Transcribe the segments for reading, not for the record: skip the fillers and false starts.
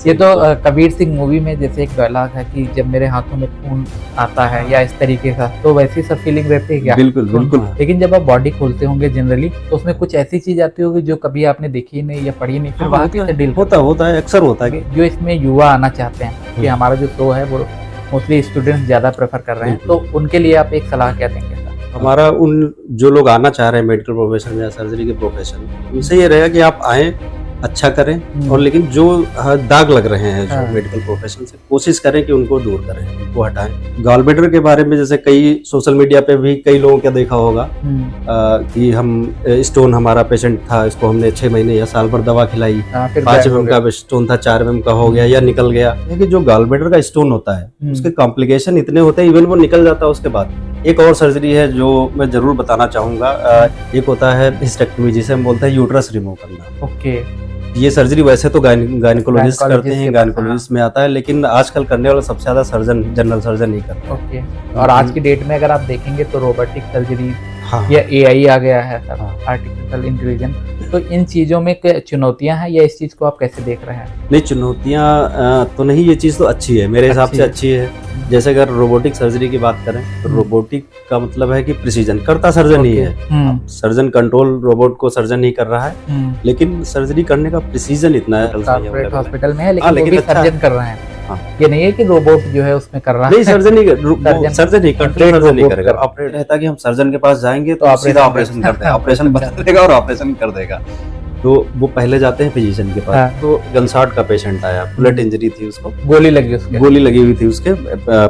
ये तो कबीर सिंह मूवी में जैसे एक डायलॉग है कि जब मेरे हाथों में खून आता है या इस तरीके का, तो वैसी सब फीलिंग रहती है क्या? बिल्कुल बिल्कुल। लेकिन जब आप बॉडी खोलते होंगे जनरली, तो उसमें कुछ ऐसी चीज आती होगी जो कभी आपने देखी नहीं या पढ़ी नहीं, फिर वहाँ कैसे डील होता है, अक्सर होता है। जो इसमें युवा आना चाहते हैं कि हमारा जो शो है वो मोस्टली स्टूडेंट्स ज्यादा प्रेफर कर रहे हैं, तो उनके लिए आप एक सलाह क्या देंगे? हमारा उन जो लोग आना चाह रहे हैं मेडिकल प्रोफेशन में या सर्जरी के प्रोफेशन में, उनसे ये रहेगा कि आप आएँ, अच्छा करें, और लेकिन जो दाग लग रहे हैं जो मेडिकल प्रोफेशन से, कोशिश करें कि उनको दूर करें, उनको हटाएं। गॉल ब्लैडर के बारे में जैसे कई सोशल मीडिया पे भी कई लोगों का देखा होगा कि हम स्टोन, हमारा पेशेंट था, इसको हमने 6 महीने या साल भर दवा खिलाई, 5 mm का स्टोन था, 4 mm का हो गया या निकल गया। कि जो गॉल ब्लैडर का स्टोन होता है उसके कॉम्प्लिकेशन इतने होते हैं, इवन वो निकल जाता है उसके बाद। एक और सर्जरी है जो मैं जरूर बताना चाहूंगा, एक होता है हिस्टेक्टोमी, जिसे हम बोलते हैं यूट्रस रिमूव करना। ओके। ये सर्जरी वैसे तो गायनिकोलॉजिस्ट करते हैं, गायनिकोलॉजिस्ट में आता है, लेकिन आजकल करने वाला सबसे ज्यादा सर्जन जनरल सर्जन ही करते हैं। ओके। और आज की डेट में अगर आप देखेंगे तो रोबोटिक सर्जरी या एआई आ गया है, आर्टिफिशियल इंटेलिजेंस, तो इन चीजों में क्या चुनौतियां हैं या इस चीज को आप कैसे देख रहे हैं? नहीं, चुनौतियां तो नहीं, ये चीज तो अच्छी है, मेरे हिसाब से अच्छी है। जैसे अगर रोबोटिक सर्जरी की बात करें तो रोबोटिक का मतलब है कि प्रिसीजन करता सर्जन ही है, सर्जन कंट्रोल रोबोट को सर्जन ही कर रहा है, लेकिन सर्जरी करने का प्रिसीजन इतना है हॉस्पिटल में है, लेकिन वो भी सर्जन कर रहे हैं। ये नहीं है कि रोबोट जो है उसमें कर रहा है, नहीं, सर्जन ही करेगा। ऑपरेट है ताकि हम सर्जन के पास जाएंगे तो सीधा ऑपरेशन कर देगा, ऑपरेशन बता देगा और ऑपरेशन कर देगा। तो वो पहले जाते हैं फिजिशियन के पास। तो गनशॉट का पेशेंट आया, बुलेट इंजरी थी, उसको गोली लगी हुई थी, उसके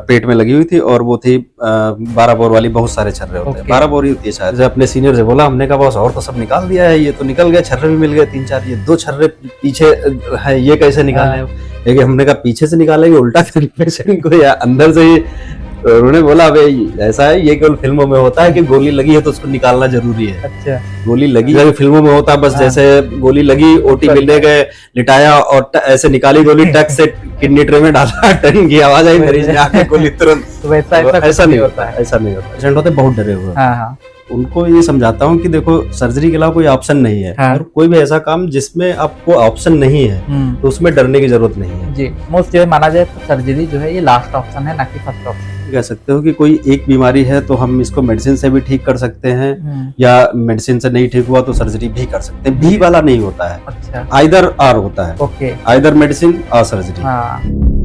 पेट में लगी हुई थी, और वो थी 12 बोर वाली, बहुत सारे छर्रे होते हैं, 12 बोर ही होती है शायद। अपने सीनियर से बोला, हमने कहा बॉस और तो सब निकाल दिया है, ये तो निकल गया, छर्रे भी मिल गए 3-4, ये 2 छर्रे पीछे है, ये कैसे निकाले? लेकिन हमने कहा पीछे से निकालेंगे उल्टा पेशेंट को या अंदर से ही? उन्होंने बोला भाई ऐसा है, ये केवल फिल्मों में होता है कि गोली लगी है तो उसको निकालना जरूरी है। अच्छा। गोली लगी है फिल्मों में होता है, बस जैसे गोली लगी, ओटी मिलने गए, लिटाया और ऐसे निकाली गोली, टक से किडनी ट्रे में डाला, टन की आवाज आई, मरीज ने आके गोली तुरंत। ऐसा नहीं होता है, ऐसा नहीं होता। पेशेंट होते बहुत डरे हुए, उनको ये समझाता हूँ कि देखो सर्जरी के अलावा कोई ऑप्शन नहीं है, और कोई भी ऐसा काम जिसमें आपको ऑप्शन नहीं है तो उसमें डरने की जरूरत नहीं है जी। मोस्ट जो माना जाए तो सर्जरी जो है ये लास्ट ऑप्शन है, ना कि फर्स्ट ऑप्शन। कह सकते हो कि कोई एक बीमारी है तो हम इसको मेडिसिन से भी ठीक कर सकते हैं, या मेडिसिन से नहीं ठीक हुआ तो सर्जरी भी कर सकते हैं। भी वाला नहीं होता है, अच्छा, आइदर आर होता है। ओके, आइदर मेडिसिन और सर्जरी।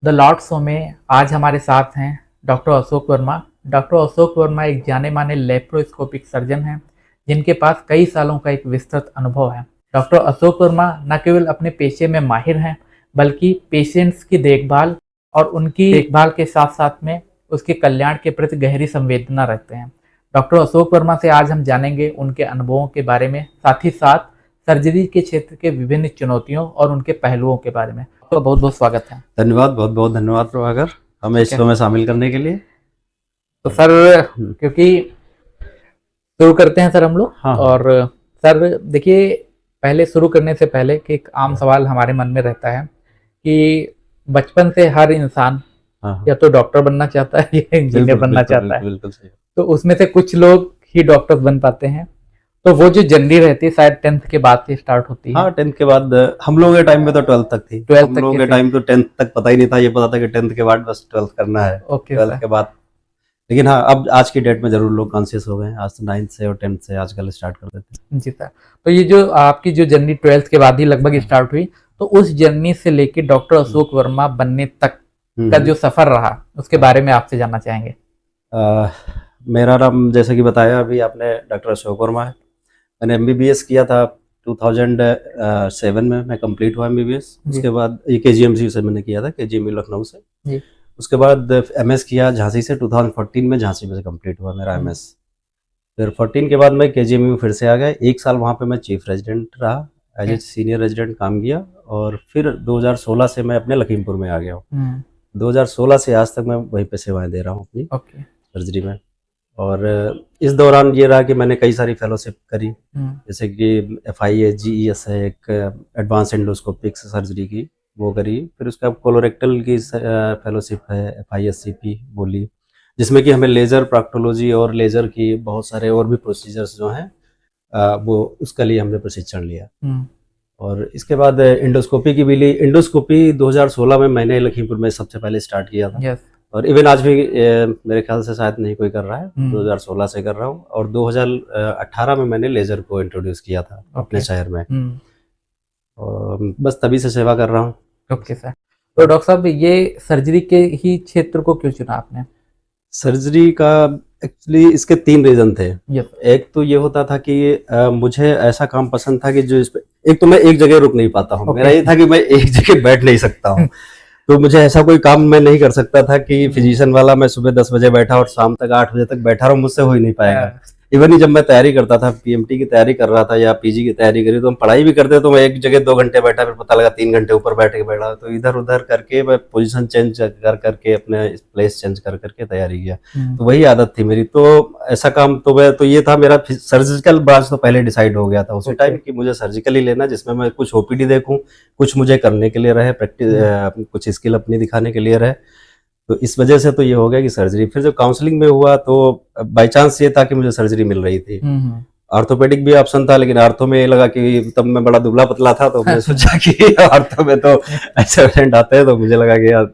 द लॉर्ड शो में आज हमारे साथ हैं डॉक्टर अशोक वर्मा। डॉक्टर अशोक वर्मा एक जाने माने लेप्रोस्कोपिक सर्जन हैं जिनके पास कई सालों का एक विस्तृत अनुभव है। डॉक्टर अशोक वर्मा न केवल अपने पेशे में माहिर हैं, बल्कि पेशेंट्स की देखभाल और उनकी देखभाल के साथ साथ में उसके कल्याण के प्रति गहरी संवेदना रखते हैं। डॉक्टर अशोक वर्मा से आज हम जानेंगे उनके अनुभवों के बारे में, साथ ही साथ सर्जरी के क्षेत्र के विभिन्न चुनौतियों और उनके पहलुओं के बारे में। तो बहुत बहुत स्वागत है। धन्यवाद, बहुत बहुत धन्यवाद प्रभाकर, हमें इस शो में शामिल करने के लिए। तो सर क्योंकि शुरू करते हैं सर हम लोग। हाँ। और सर देखिए, पहले शुरू करने से पहले कि एक आम सवाल हमारे मन में रहता है कि बचपन से हर इंसान या तो डॉक्टर बनना चाहता है या इंजीनियर बनना चाहता है। बिल्कुल सही। तो उसमें से कुछ लोग ही डॉक्टर्स बन पाते हैं, तो वो जो जर्नी रहती है शायद 10th के बाद से स्टार्ट होती है। हाँ, 10th के बाद। हम लोगों के टाइम में तो 12th तक थी। 12th हम लोगों के टाइम तो 10th तक पता ही नहीं था, ये पता था कि 10th के बाद बस 12th करना है। ओके, 12th के बाद। लेकिन हाँ, अब आज की डेट में जरूर लोग कॉन्शियस हो गए, आज तो 9th से और 10th से आजकल स्टार्ट कर देते हैं। जी सर, तो ये जो आपकी जो जर्नी 12th के बाद ही लगभग स्टार्ट हुई, तो उस जर्नी से लेके डॉक्टर अशोक वर्मा बनने तक का जो सफर रहा उसके बारे में आपसे जानना चाहेंगे। मेरा नाम जैसे कि बताया अभी आपने, डॉक्टर अशोक वर्मा है। मैंने MBBS किया था 2007 में, मैं कंप्लीट हुआ MBBS। उसके बाद ये KGMC से मैंने किया था, KGMU लखनऊ से जी। उसके बाद MS किया झांसी से, 2014 में झांसी में से कंप्लीट हुआ मेरा MS। फिर 14 के बाद मैं KGMU फिर से आ गया, 1 साल वहाँ पे मैं चीफ रेजिडेंट रहा, एज ए सीनियर रेजिडेंट काम किया, और फिर 2016 से मैं अपने लखीमपुर में आ गया हूँ। 2016 से आज तक मैं वहीं पे सेवाएं दे रहा हूँ अपनी सर्जरी में। और इस दौरान ये रहा कि मैंने कई सारी फेलोशिप करी, जैसे कि FIA GES है एक, एडवांस एंडोस्कोपिक सर्जरी की, वो करी। फिर उसके बाद कोलोरेक्टल की फेलोशिप है FISCP बोली, जिसमें कि हमें लेज़र प्रॉक्टोलॉजी और लेज़र की बहुत सारे और भी प्रोसीजर्स जो हैं वो उसके लिए हमने प्रशिक्षण लिया। और इसके बाद इंडोस्कोपी की भी ली। इंडोस्कोपी 2016 में मैंने लखीमपुर में सबसे पहले स्टार्ट किया था। yes. और इवन आज भी मेरे ख्याल से शायद नहीं कोई कर रहा है। 2016 से कर रहा हूँ। और 2018 में मैंने लेज़र को इंट्रोड्यूस किया था अपने शहर में। और बस तभी से सेवा कर रहा हूँ। Okay sir. तो डॉक्टर साहब, ये सर्जरी के ही क्षेत्र को क्यों चुना आपने? सर्जरी का एक्चुअली इसके 3 रीजन थे। yes. एक तो ये होता था कि मुझे ऐसा काम पसंद था कि जो एक तो मैं एक जगह रुक नहीं पाता हूँ। मेरा ये था कि मैं एक जगह बैठ नहीं सकता हूँ। तो मुझे ऐसा कोई काम मैं नहीं कर सकता था कि फिजिशियन वाला मैं सुबह 10 बजे बैठा और शाम तक 8 बजे तक बैठा रहा हूँ, मुझसे हो ही नहीं पाएगा। इवन ही जब मैं तैयारी करता था, PMT की तैयारी कर रहा था या PG की तैयारी करी, तो हम पढ़ाई भी करते तो मैं एक जगह 2 घंटे बैठा, फिर पता लगा 3 घंटे ऊपर बैठ के बैठा। तो इधर उधर करके मैं पोजीशन चेंज कर करके अपने प्लेस चेंज कर करके तैयारी किया। तो वही आदत थी मेरी। तो ऐसा काम तो ये था मेरा। सर्जिकल ब्रांच तो पहले डिसाइड हो गया था उसी टाइम कि मुझे सर्जिकल ही लेना, जिसमें मैं कुछ OPD देखूं, कुछ मुझे करने के लिए रहे, प्रैक्टिस कुछ स्किल अपनी दिखाने के लिए रहे। तो इस वजह से तो ये हो गया कि सर्जरी। फिर जब काउंसलिंग में हुआ तो बाय चांस ये था कि मुझे सर्जरी मिल रही थी। ऑर्थोपेडिक भी ऑप्शन था, लेकिन आर्थो में ये लगा कि तब मैं बड़ा दुबला पतला था, तो मैं सोचा कि आर्थो में तो ऐसे पेशेंट आते हैं, तो मुझे लगा कि यार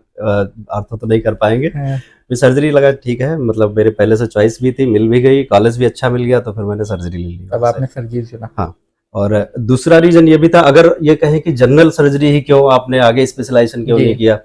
आर्थो तो नहीं कर पाएंगे। फिर सर्जरी लगा ठीक है, मतलब मेरे पहले से चॉइस भी थी, मिल भी गई, कॉलेज भी अच्छा मिल गया, तो फिर मैंने सर्जरी ले ली। तब आपने सर्जरी चुना? हाँ। और दूसरा रीजन ये भी था, अगर ये कहें कि जनरल सर्जरी ही क्यों आपने आगे स्पेशलाइजेशन क्यों नहीं किया,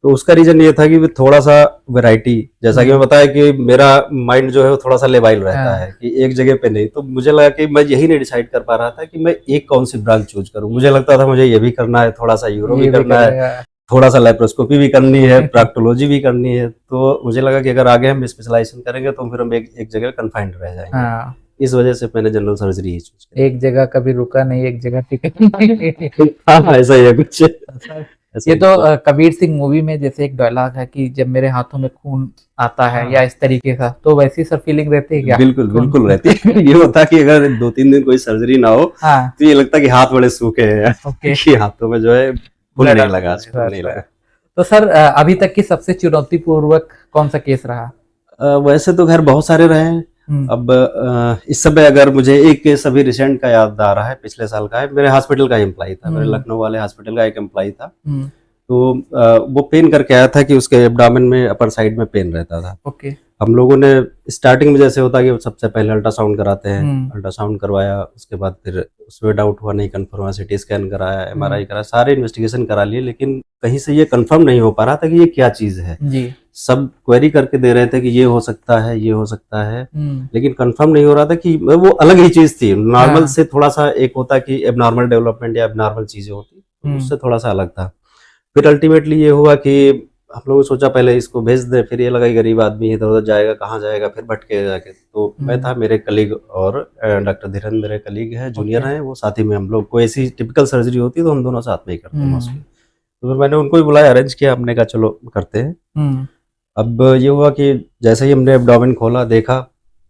तो उसका रीजन ये था कि थोड़ा सा वैरायटी, जैसा कि मैं बताया कि मेरा माइंड जो है वो थोड़ा सा लेवाइल रहता है कि एक जगह पे नहीं। तो मुझे लगा कि मैं यही नहीं डिसाइड कर पा रहा था कि मैं एक कौन सी ब्रांच चूज करूं। मुझे लगता था मुझे ये भी करना है, थोड़ा सा यूरो भी करना है, थोड़ा सा लैप्रोस्कोपी भी करनी है, प्रॉक्टोलॉजी भी करनी है। तो मुझे लगा कि अगर आगे हम स्पेशलाइजेशन करेंगे तो फिर हम एक जगह कन्फाइंड रह जाएंगे। इस वजह से मैंने जनरल सर्जरी ही चूज किया। एक जगह कभी रुका नहीं, एक जगह टिका। हाँ, ऐसा ही है कुछ। ये तो कबीर सिंह मूवी में जैसे एक डायलॉग है कि जब मेरे हाथों में खून आता है, या इस तरीके का, तो वैसी सर फीलिंग रहती है क्या? बिल्कुल बिल्कुल रहती है। ये होता कि अगर 2-3 दिन कोई सर्जरी ना हो तो ये लगता कि हाथ बड़े सूखे हैं कि हाथों में जो है खून नहीं लगा। तो सर, अभी तक की सबसे चुनौतीपूर्वक कौन सा केस रहा? वैसे तो खैर बहुत सारे रहे हैं। अब इस समय अगर मुझे एक केस अभी रिसेंट का याद आ रहा है, पिछले साल का है। मेरे हॉस्पिटल का एम्प्लॉय था, मेरे लखनऊ वाले हॉस्पिटल का एक एम्प्लॉय था। तो वो पेन करके आया था कि उसके एब्डोमेन में अपर साइड में पेन रहता था। हम लोगों ने स्टार्टिंग में जैसे होता कि सबसे पहले अल्ट्रासाउंड कराते हैं, अल्ट्रासाउंड करवाया, उसके बाद फिर उसमें डाउट हुआ, नहीं कंफर्म हुआ, CT स्कैन कराया, MRI कराया, सारे इन्वेस्टिगेशन करा लिए, लेकिन कहीं से ये कंफर्म नहीं हो पा रहा था कि ये क्या चीज है। सब क्वेरी करके दे रहे थे कि ये हो सकता है, ये हो सकता है, लेकिन कंफर्म नहीं हो रहा था कि वो अलग ही चीज थी। नॉर्मल से थोड़ा सा एक होता कि एबनॉर्मल डेवलपमेंट या एबनॉर्मल चीजें होती, उससे थोड़ा सा अलग था। फिर अल्टीमेटली ये हुआ कि हम लोगों ने सोचा पहले इसको भेज दे, फिर ये लगा कि गरीब आदमी है, इधर उधर जाएगा, कहाँ जाएगा, फिर भटके जाके। तो मैं था, मेरे कलीग और डॉक्टर धीरेन्द्र मेरे कलीग हैं, जूनियर हैं, वो साथ ही में हम लोग को ऐसी टिपिकल सर्जरी होती है तो हम दोनों साथ में ही करते हैं मोस्टली। तो फिर मैंने उनको ही बुलाया, अरेंज किया, हमने कहा चलो करते हैं। अब ये हुआ कि जैसे ही हमने एब्डोमेन खोला, देखा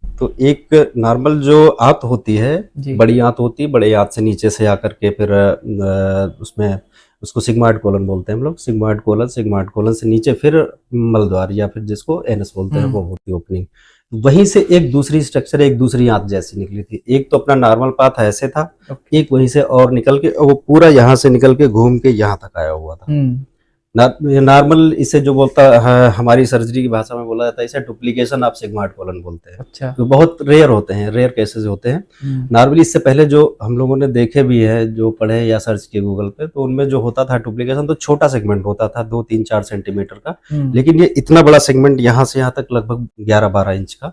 तो एक नॉर्मल जो आंत होती है, बड़ी आंत होती है, बड़े आंत से नीचे से आकर के फिर उसमें उसको सिग्मॉइड कोलन बोलते हैं हम लोग, सिग्मॉइड कोलन से नीचे फिर मलद्वार या फिर जिसको एनस बोलते हैं, वो होती है ओपनिंग। वहीं से एक दूसरी स्ट्रक्चर, एक दूसरी आंत जैसी निकली थी। एक तो अपना नॉर्मल पाथ ऐसे था, एक वहीं से और निकल के वो पूरा यहाँ से निकल के घूम के यहाँ तक आया हुआ था। नॉर्मल इसे जो बोलता है, हमारी सर्जरी की भाषा में बोला जाता है, इसे डुप्लीकेशन ऑफ सिग्मॉइड कोलन बोलते हैं। अच्छा। तो बहुत रेयर होते हैं, रेयर केसेस होते हैं। नॉर्मली इससे पहले जो हम लोगों ने देखे भी है, जो पढ़े या सर्च किए गूगल पे, तो उनमें जो होता था डुप्लीकेशन, तो छोटा सेगमेंट होता था 2-3-4 सेंटीमीटर का, लेकिन ये इतना बड़ा सेगमेंट यहाँ से यहाँ तक लगभग 11-12 इंच का,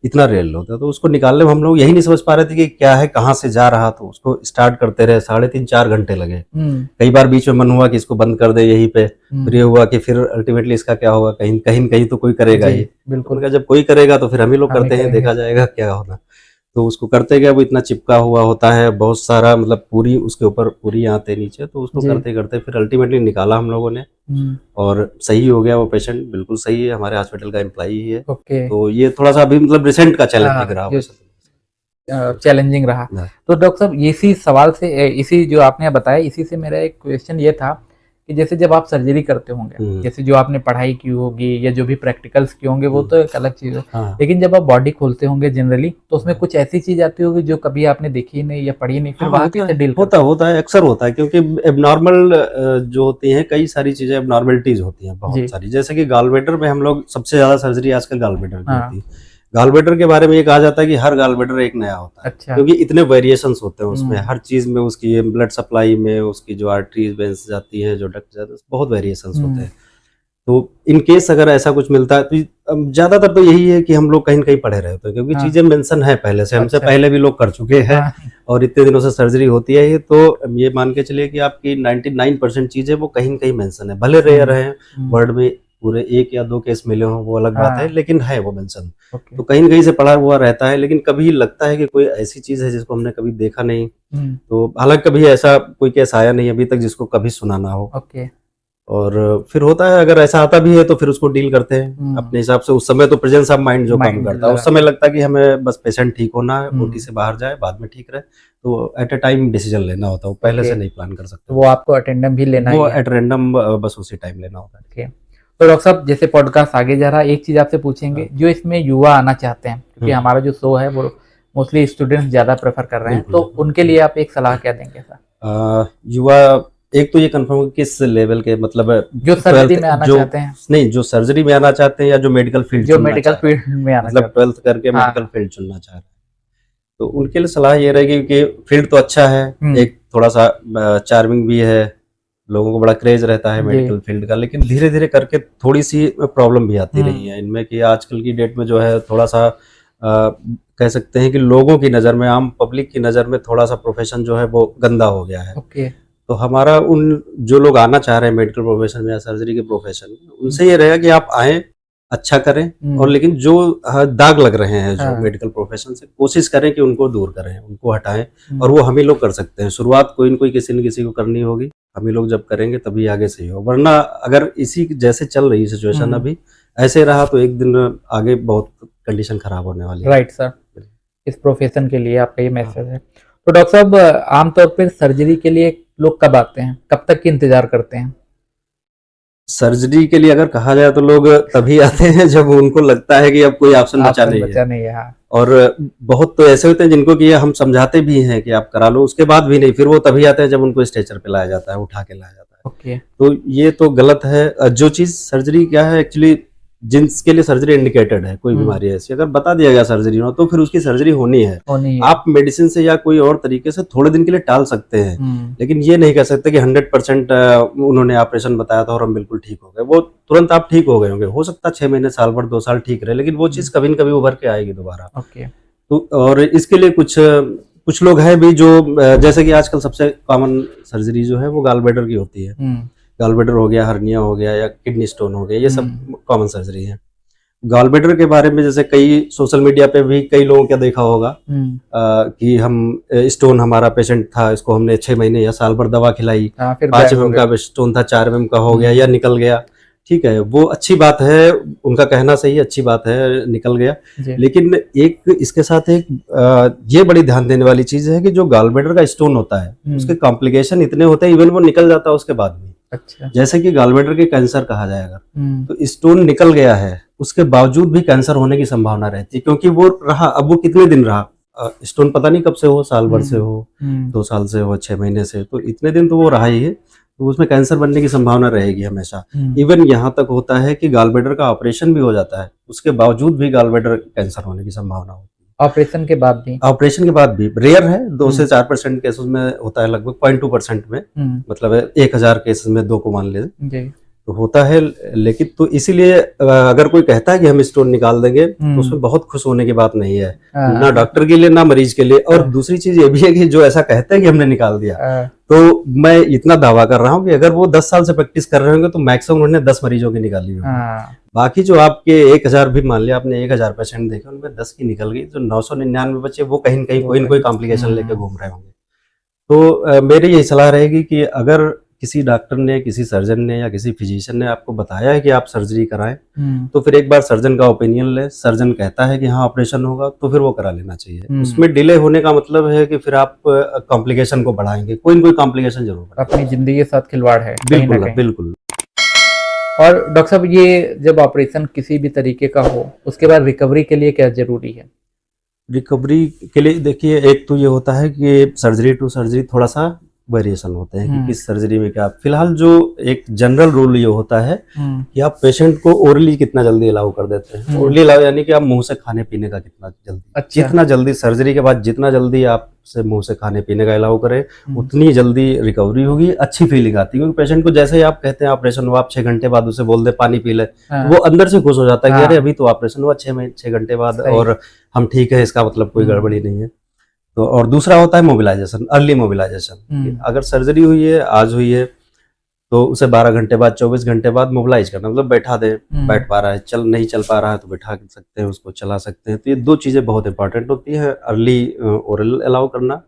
इतना रेयर होता है। तो उसको निकालने में हम लोग यही नहीं समझ पा रहे थे कि क्या है, कहाँ से जा रहा। तो उसको स्टार्ट करते रहे, 3.5-4 घंटे लगे। कई बार बीच में मन हुआ कि इसको बंद कर दे यहीं पे, फिर ये हुआ कि फिर अल्टीमेटली इसका क्या होगा, कहीं तो कोई करेगा ही। बिल्कुल, जब कोई करेगा तो फिर हम ही लोग करते हैं, देखा जाएगा क्या होना। तो उसको करते गया, वो इतना चिपका हुआ होता है, बहुत सारा, मतलब पूरी उसके ऊपर पूरी आते नीचे। तो उसको करते करते फिर अल्टीमेटली निकाला हम लोगों ने, और सही हो गया वो पेशेंट, बिल्कुल सही है, हमारे हॉस्पिटल का एम्प्लॉई ही है। तो ये थोड़ा सा अभी मतलब रिसेंट का चैलेंजिंग रहा, चैलेंजिंग रहा। तो डॉक्टर साहब, इसी सवाल से, इसी जो आपने बताया, इसी से मेरा एक क्वेश्चन ये था कि जैसे जब आप सर्जरी करते होंगे, जैसे जो आपने पढ़ाई की होगी या जो भी प्रैक्टिकल्स किए होंगे वो तो एक अलग चीज है, लेकिन जब आप बॉडी खोलते होंगे जनरली तो उसमें कुछ ऐसी चीज आती होगी जो कभी आपने देखी नहीं या पढ़ी नहीं, फिर वहां कैसे डील होता है, अक्सर होता है, क्योंकि एबनॉर्मल जो होती हैं, कई सारी चीजें एबनॉर्मलिटीज होती हैं बहुत सारी। जैसे कि गॉलब्लैडर में हम लोग सबसे ज्यादा सर्जरी आजकल गॉलब्लैडर की होती है। गॉलब्लैडर के बारे में ये कहा जाता है कि हर गॉलब्लैडर एक नया होता है। अच्छा। क्योंकि इतने वेरिएशंस होते हैं उसमें, हर चीज में, उसकी ब्लड सप्लाई में, उसकी जो आर्टरीज वेंस जाती हैं, जो डक्ट जाते हैं, बहुत वेरिएशंस होते हैं। तो इन केस अगर ऐसा कुछ मिलता है तो ज्यादातर तो यही है कि हम लोग कहीं न कहीं पढ़े रहे होते हैं, क्योंकि चीजें मेंशन है पहले से, हमसे पहले भी लोग कर चुके हैं और इतने दिनों से सर्जरी होती है। तो ये मान के चलिए कि आपकी 99% चीजें वो कहीं न कहीं मेंशन है, भले रेयर है, वर्ल्ड में पूरे 1 या 2 केस मिले हों वो अलग बात है, लेकिन है वो मेंशन। तो कहीं न कहीं से पढ़ा हुआ रहता है, लेकिन कभी लगता है कि कोई ऐसी चीज है जिसको हमने कभी देखा नहीं, तो हालांकि कभी ऐसा कोई केस आया नहीं अभी तक जिसको कभी सुना ना हो। और फिर होता है, अगर ऐसा आता भी है तो फिर उसको डील करते हैं अपने हिसाब से। उस समय तो प्रेजेंस ऑफ माइंड जो काम करता है, उस समय लगता है कि हमें बस पेशेंट ठीक होना है, ओटी से बाहर जाए, बाद में ठीक रहे, तो एट ए टाइम डिसीजन लेना होता है, पहले से नहीं प्लान कर सकते। वो आपको अटेंडम भी लेना है, वो एट रैंडम बस उसी टाइम लेना होता है। तो डॉक्टर साहब, जैसे पॉडकास्ट आगे जा रहा है, एक चीज आपसे पूछेंगे, जो इसमें युवा आना चाहते हैं, क्योंकि हमारा जो शो है वो मोस्टली स्टूडेंट्स ज्यादा प्रेफर कर रहे हैं, तो उनके लिए आप एक सलाह क्या देंगे सर? युवा, एक तो ये कंफर्म किस लेवल के, मतलब जो सर्जरी में आना चाहते हैं, नहीं जो सर्जरी में आना चाहते हैं, या जो मेडिकल फील्ड में आना, मतलब 12th करके मेडिकल फील्ड चुनना चाह रहे हैं, तो उनके लिए सलाह ये रहेगी कि फील्ड तो अच्छा है, एक थोड़ा सा चार्मिंग भी है, लोगों को बड़ा क्रेज रहता है मेडिकल फील्ड का, लेकिन धीरे धीरे करके थोड़ी सी प्रॉब्लम भी आती रही है इनमें, कि आजकल की डेट में जो है थोड़ा सा कह सकते हैं कि लोगों की नज़र में, आम पब्लिक की नज़र में थोड़ा सा प्रोफेशन जो है वो गंदा हो गया है। तो हमारा उन जो लोग आना चाह रहे हैं मेडिकल प्रोफेशन में या सर्जरी के प्रोफेशन में, उनसे ये रहेगा कि आप आएँ, अच्छा करें, और लेकिन जो दाग लग रहे हैं जो मेडिकल प्रोफेशन से, कोशिश करें कि उनको दूर करें, उनको हटाएं, और वो हम ही लोग कर सकते हैं। शुरुआत कोई न कोई किसी न किसी को करनी होगी, हम ही लोग जब करेंगे तभी आगे सही हो, वरना अगर इसी जैसे चल रही सिचुएशन अभी ऐसे रहा तो एक दिन आगे बहुत कंडीशन खराब होने वाली है। राइट सर, इस प्रोफेशन के लिए आपका ये मैसेज है। तो डॉक्टर साहब, आमतौर पर सर्जरी के लिए लोग कब आते हैं, कब तक की इंतजार करते हैं? सर्जरी के लिए अगर कहा जाए तो लोग तभी आते हैं जब उनको लगता है कि अब कोई ऑप्शन बचा नहीं है। और बहुत तो ऐसे होते हैं जिनको कि हम समझाते भी हैं कि आप करा लो, उसके बाद भी नहीं, फिर वो तभी आते हैं जब उनको स्ट्रेचर पे लाया जाता है, उठा के लाया जाता है। तो ये तो गलत है। जो चीज सर्जरी क्या है एक्चुअली, जिनके लिए सर्जरी इंडिकेटेड है, कोई बीमारी ऐसी अगर बता दिया गया सर्जरी हो, तो फिर उसकी सर्जरी होनी है। आप मेडिसिन से या कोई और तरीके से थोड़े दिन के लिए टाल सकते हैं, लेकिन ये नहीं कह सकते कि 100% उन्होंने ऑपरेशन बताया था और हम बिल्कुल ठीक हो गए। वो तुरंत आप ठीक हो गए होंगे, हो सकता है 6 महीने, साल भर, 2 साल ठीक रहे, लेकिन वो चीज कभी न कभी उभर के आएगी दोबारा। तो और इसके लिए कुछ लोग हैं भी जो, जैसे कि आजकल सबसे कॉमन सर्जरी जो है वो गॉलब्लैडर की होती है। गॉलब्लैडर हो गया, हर्निया हो गया, या किडनी स्टोन हो गया, ये सब कॉमन सर्जरी है। गॉलब्लैडर के बारे में जैसे कई सोशल मीडिया पे भी कई लोगों क्या देखा होगा कि हम स्टोन, हमारा पेशेंट था, इसको हमने 6 महीने या साल भर दवा खिलाई, 5 mm का स्टोन था, 4 MM का हो गया या निकल गया। ठीक है, वो अच्छी बात है, उनका कहना सही, अच्छी बात है, निकल गया। लेकिन एक इसके साथ एक ये बड़ी ध्यान देने वाली चीज है कि जो गॉलब्लैडर का स्टोन होता है उसके कॉम्प्लिकेशन इतने होते हैं, इवन वो निकल जाता है उसके बाद भी। अच्छा। जैसे कि गॉलब्लैडर के कैंसर कहा जाएगा, तो स्टोन निकल गया है, उसके बावजूद भी कैंसर होने की संभावना रहती है, क्योंकि वो रहा, अब वो कितने दिन रहा, स्टोन पता नहीं कब से हो, साल भर से हो, 2 साल से हो, 6 महीने से, तो इतने दिन तो वो रहा ही है, तो उसमें कैंसर बनने की संभावना रहेगी हमेशा। इवन यहाँ तक होता है कि गॉलब्लैडर का ऑपरेशन भी हो जाता है, उसके बावजूद भी गॉलब्लैडर कैंसर होने की संभावना होती है। ऑपरेशन के बाद भी रेयर है, 2 से 4% केसेस में होता है, लगभग 0.2% में, मतलब 1000 केसेस में 2 को मान ले तो होता है। लेकिन तो इसीलिए अगर कोई कहता है कि हम स्टोन निकाल देंगे, तो उसमें बहुत खुश होने की बात नहीं है, ना डॉक्टर के लिए ना मरीज के लिए। और दूसरी चीज ये भी है कि जो ऐसा कहता है कि हमने निकाल दिया, तो मैं इतना दावा कर रहा हूँ कि अगर वो 10 साल से प्रैक्टिस कर रहे होंगे तो मैक्सिमम उन्होंने 10 मरीजों की निकाली होगी। बाकी जो आपके 1000 भी मान लिया आपने, 1000 पेशेंट देखे, उनमें 10 की निकल गई, तो 999 बच्चे वो कहीं न कहीं कोई न कोई कॉम्प्लिकेशन लेके घूम रहे होंगे। तो मेरी यही सलाह रहेगी कि अगर किसी डॉक्टर ने, किसी सर्जन ने या किसी फिजिशियन ने आपको बताया है कि आप सर्जरी कराएं, तो फिर एक बार सर्जन का ओपिनियन ले। सर्जन कहता है कि हाँ ऑपरेशन होगा, तो फिर वो करा लेना चाहिए। उसमें डिले होने का मतलब है कि फिर आप कॉम्प्लिकेशन को बढ़ाएंगे, कोई न कोई कॉम्प्लिकेशन जरूर बढ़ाएंगे। अपनी जिंदगी के साथ खिलवाड़ है। बिल्कुल बिल्कुल। और डॉक्टर साहब, ये जब ऑपरेशन किसी भी तरीके का हो, उसके बाद रिकवरी के लिए क्या जरूरी है? रिकवरी के लिए देखिए, एक तो ये होता है कि सर्जरी टू सर्जरी थोड़ा सा वेरिएशन होते हैं कि किस सर्जरी में क्या। फिलहाल जो एक जनरल रूल ये होता है कि आप पेशेंट को ओरली कितना जल्दी अलाउ कर देते हैं। ओरली अलाउ यानी कि आप मुंह से खाने पीने का कितना जल्दी, अच्छा। जितना जल्दी सर्जरी के बाद जितना जल्दी आप से मुंह से खाने पीने का अलाउ करें, उतनी जल्दी रिकवरी होगी, अच्छी फीलिंग आती है। क्योंकि पेशेंट को जैसे ही आप कहते हैं ऑपरेशन हुआ, आप 6 घंटे बाद उसे बोल दे पानी पी ले, वो अंदर से खुश हो जाता है कि अरे अभी तो ऑपरेशन हुआ 6 घंटे बाद और हम ठीक है, इसका मतलब कोई गड़बड़ी नहीं है। तो और दूसरा होता है मोबिलाइजेशन, अर्ली मोबिलाइजेशन। अगर सर्जरी हुई है, आज हुई है, तो उसे 12 घंटे बाद, 24 घंटे बाद मोबिलाइज करना, मतलब बैठा दे। बैठ पा रहा है, नहीं चल पा रहा है तो बैठा सकते हैं, उसको चला सकते हैं। तो ये 2 चीजें बहुत इंपॉर्टेंट होती है, अर्ली ओरल अलाउ करना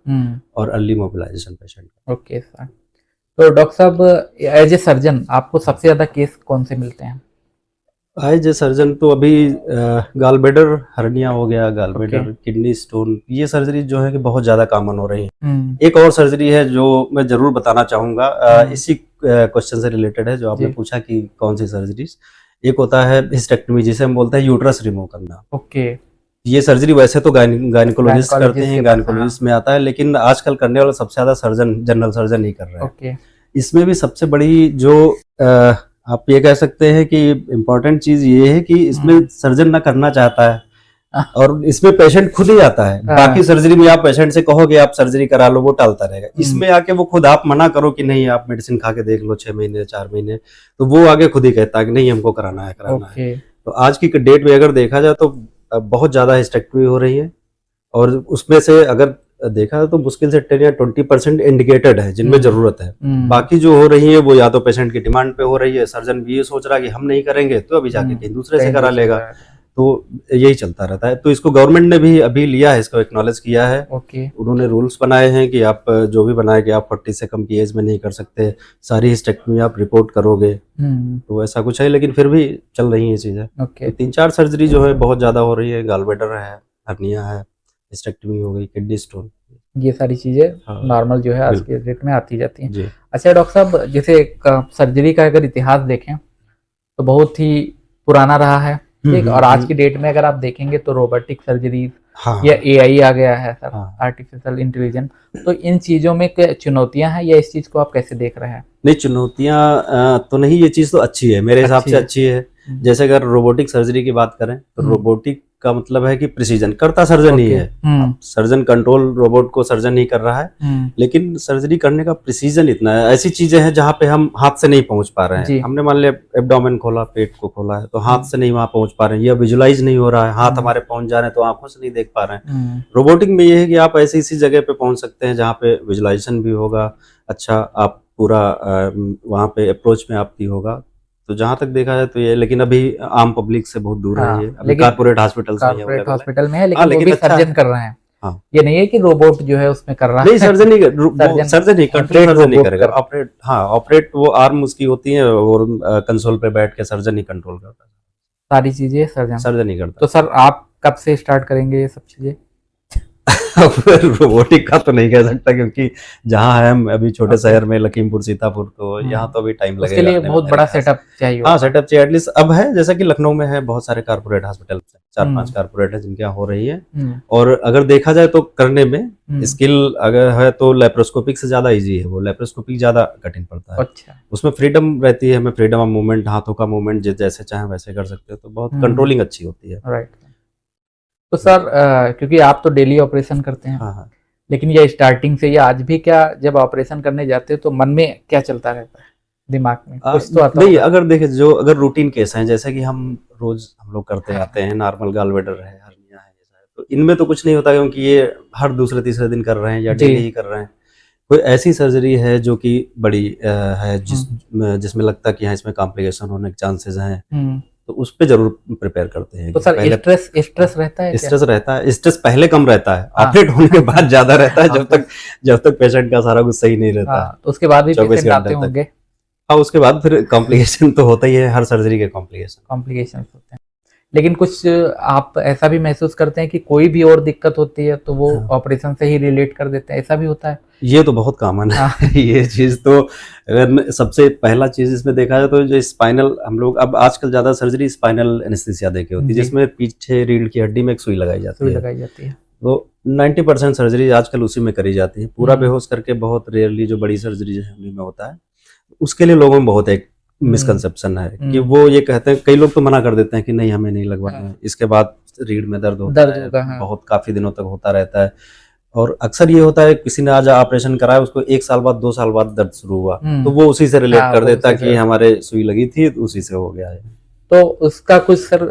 और early mobilisation patient. Okay sir. तो डॉक्टर साहब, एज ए सर्जन आपको सबसे ज्यादा केस कौन से मिलते हैं? एज ए सर्जन तो अभी गाल ब्लैडर हर्निया हो गया, गाल ब्लैडर, किडनी स्टोन, ये सर्जरी जो है कि बहुत ज्यादा कॉमन हो रही है। एक और सर्जरी है जो मैं जरूर बताना चाहूंगा, इसी क्वेश्चन से रिलेटेड है जो आपने पूछा कि कौन सी सर्जरीज। एक होता है हिस्टेक्टमी, जिसे हम बोलते हैं यूट्रस रिमूव करना। ओके। ये सर्जरी वैसे तो गायनिकोलॉजिस्ट करते हैं, गायनिकोलॉजिस्ट में आता है, लेकिन आजकल करने वाला सबसे ज्यादा सर्जन, जनरल सर्जन ही कर रहे हैं। ओके। इसमें भी सबसे बड़ी जो आप ये कह सकते हैं कि इम्पोर्टेंट चीज ये है कि इसमें सर्जन ना करना चाहता है और इसमें पेशेंट खुद ही आता है। बाकी सर्जरी में आप पेशेंट से कहोगे आप सर्जरी करा लो, वो टालता रहेगा। इसमें आके वो खुद आप मना करो कि नहीं आप मेडिसिन खा के देख लो 6 महीने 4 महीने, तो वो आगे खुद ही कहता है कि नहीं हमको कराना है। तो आज की डेट में अगर देखा जाए तो बहुत ज्यादा हिस्टेक्टमी हो रही है, और उसमें से अगर देखा तो मुश्किल से 10 या 20% इंडिकेटेड है जिनमें जरूरत है। बाकी जो हो रही है वो या तो पेशेंट की डिमांड पे हो रही है, सर्जन भी ये सोच रहा है कि हम नहीं करेंगे तो अभी जाके कहीं दूसरे से करा लेगा, तो यही चलता रहता है। तो इसको गवर्नमेंट ने भी अभी लिया है, इसको एक्नॉलेज किया है। उन्होंने रूल्स बनाए हैं कि आप जो भी बनाए कि आप 40 से कम की एज में नहीं कर सकते, सारी हिस्टेक्टमी आप रिपोर्ट करोगे, तो ऐसा कुछ है। लेकिन फिर भी चल रही है चीजें। तो 3-4 सर्जरी जो है बहुत ज्यादा हो रही है, गाल ब्लैडर है, हर्निया है, हिस्टेक्टमी हो गई, किडनी स्टोन, ये सारी चीजें नॉर्मल जो है आज के डेट में आती जाती हैं। अच्छा डॉक्टर साहब, जैसे सर्जरी का अगर इतिहास देखें तो बहुत ही पुराना रहा है, ठीक। और आज की डेट में अगर आप देखेंगे तो रोबोटिक सर्जरी या एआई आ गया है सर, आर्टिफिशियल इंटेलिजेंस। तो इन चीजों में क्या चुनौतियां हैं या इस चीज को आप कैसे देख रहे हैं? नहीं, चुनौतियां तो नहीं, ये चीज तो अच्छी है, मेरे हिसाब से अच्छी है। जैसे अगर रोबोटिक सर्जरी की बात करें तो रोबोटिक का मतलब है कि प्रिसीजन करता सर्जन ही है। सर्जन कंट्रोल रोबोट को सर्जन ही कर रहा है, लेकिन सर्जरी करने का प्रिसीजन इतना है। ऐसी चीजें हैं जहाँ पे हम हाथ से नहीं पहुंच पा रहे हैं। हमने मान लिया एब्डोमेन खोला, पेट को खोला है, तो हाथ से नहीं वहां पहुंच पा रहे हैं, या विजुलाइज नहीं हो रहा है, हाथ हमारे पहुंच जा रहे हैं तो आंखों से नहीं देख पा रहे हैं। रोबोटिक में ये है कि आप ऐसी इसी जगह पे पहुंच सकते हैं जहाँ पे विजुलाइजेशन भी होगा, अच्छा आप पूरा वहाँ पे अप्रोच में आपकी होगा। तो जहां तक देखा जाए तो ये, लेकिन अभी आम पब्लिक से बहुत दूर है ये, अभी कारपोरेट हॉस्पिटल में है, लेकिन वो भी सर्जन कर रहे हैं। ये नहीं है कि रोबोट जो है उसमें कर रहा है, नहीं सर्जन ही सर्जन नहीं करेगा, ऑपरेट वो आर्म उसकी होती है और कंसोल पे बैठ के सर्जन ही कंट्रोल करता है सारी चीजें, सर्जन ही करता। तो सर आप कब से स्टार्ट करेंगे ये सब चीजें? रोबोटिक का तो नहीं कह सकता, क्योंकि जहाँ है हम अभी छोटे शहर में, लखीमपुर सीतापुर, तो यहाँ तो अभी टाइम लगेगा। उसके लिए बहुत बड़ा सेटअप चाहिए। हाँ, सेटअप चाहिए एटलीस्ट। अब है जैसा कि लखनऊ में है, बहुत सारे कारपोरेट हॉस्पिटल, 4-5 कारपोरेट है जिनके यहाँ हो रही है। और अगर देखा जाए तो करने में स्किल अगर है तो लेप्रोस्कोपिक से ज्यादा इजी है, वो लेप्रोस्कोपिक ज्यादा कठिन पड़ता है। अच्छा। उसमें फ्रीडम रहती है, हमें फ्रीडम ऑफ मूवमेंट, हाथों का मूवमेंट जैसे चाहे वैसे कर सकते हैं, तो बहुत कंट्रोलिंग अच्छी होती है। राइट। तो सर क्योंकि आप तो डेली ऑपरेशन करते हैं, हाँ। लेकिन ये स्टार्टिंग से या आज भी क्या जब ऑपरेशन करने जाते हो तो मन में क्या चलता रहता है दिमाग में? कुछ तो आता नहीं, अगर देखे जो अगर रूटीन केस हैं जैसे कि हम रोज हम लोग करते आते हैं, नॉर्मल गाल ब्लैडर है, हर्निया है, तो इनमें तो कुछ नहीं होता, क्योंकि ये हर दूसरे तीसरे दिन कर रहे हैं या डेली ही कर रहे हैं। कोई ऐसी सर्जरी है जो कि बड़ी है जिसमें लगता है कि हाँ इसमें कॉम्प्लिकेशन होने के चांसेस हैं, तो उस पे जरूर प्रिपेयर करते हैं। तो सर स्ट्रेस रहता है? स्ट्रेस रहता है, स्ट्रेस पहले कम रहता है, ऑपरेट होने के बाद ज्यादा रहता है, जब तक पेशेंट का सारा कुछ सही नहीं रहता। तो उसके बाद भी पेशेंट आते होंगे? हाँ, उसके बाद फिर कॉम्प्लिकेशन तो होता ही है, हर सर्जरी के कॉम्प्लिकेशन होते हैं। लेकिन कुछ आप ऐसा भी महसूस करते हैं कि कोई भी और दिक्कत होती है तो वो ऑपरेशन से ही रिलेट कर देते हैं, ऐसा भी होता है? ये तो बहुत कॉमन है। ये चीज तो अगर सबसे पहला चीज इसमें देखा जाए तो जो स्पाइनल, हम लोग अब आजकल ज्यादा सर्जरी स्पाइनल एनेस्थीसिया देके होती है, जिसमें पीछे रीढ़ की हड्डी में एक सुई लगाई जाती है। तो 90% सर्जरी आजकल उसी में करी जाती है। पूरा बेहोश करके बहुत रेयरली जो बड़ी सर्जरी में होता है, उसके लिए लोगों में बहुत एक मिसकंसेप्शन है कि वो ये कहते हैं, कई लोग तो मना कर देते हैं कि नहीं हमें नहीं लगवाना है, इसके बाद रीढ़ में दर्द होता है, बहुत काफी दिनों तक होता रहता है। और अक्सर ये होता है किसी ने आज ऑपरेशन कराया, उसको 1 साल बाद 2 साल बाद दर्द शुरू हुआ, तो वो उसी से रिलेट कर देता कि हमारे सुई लगी थी उसी से हो गया है। तो उसका कुछ सर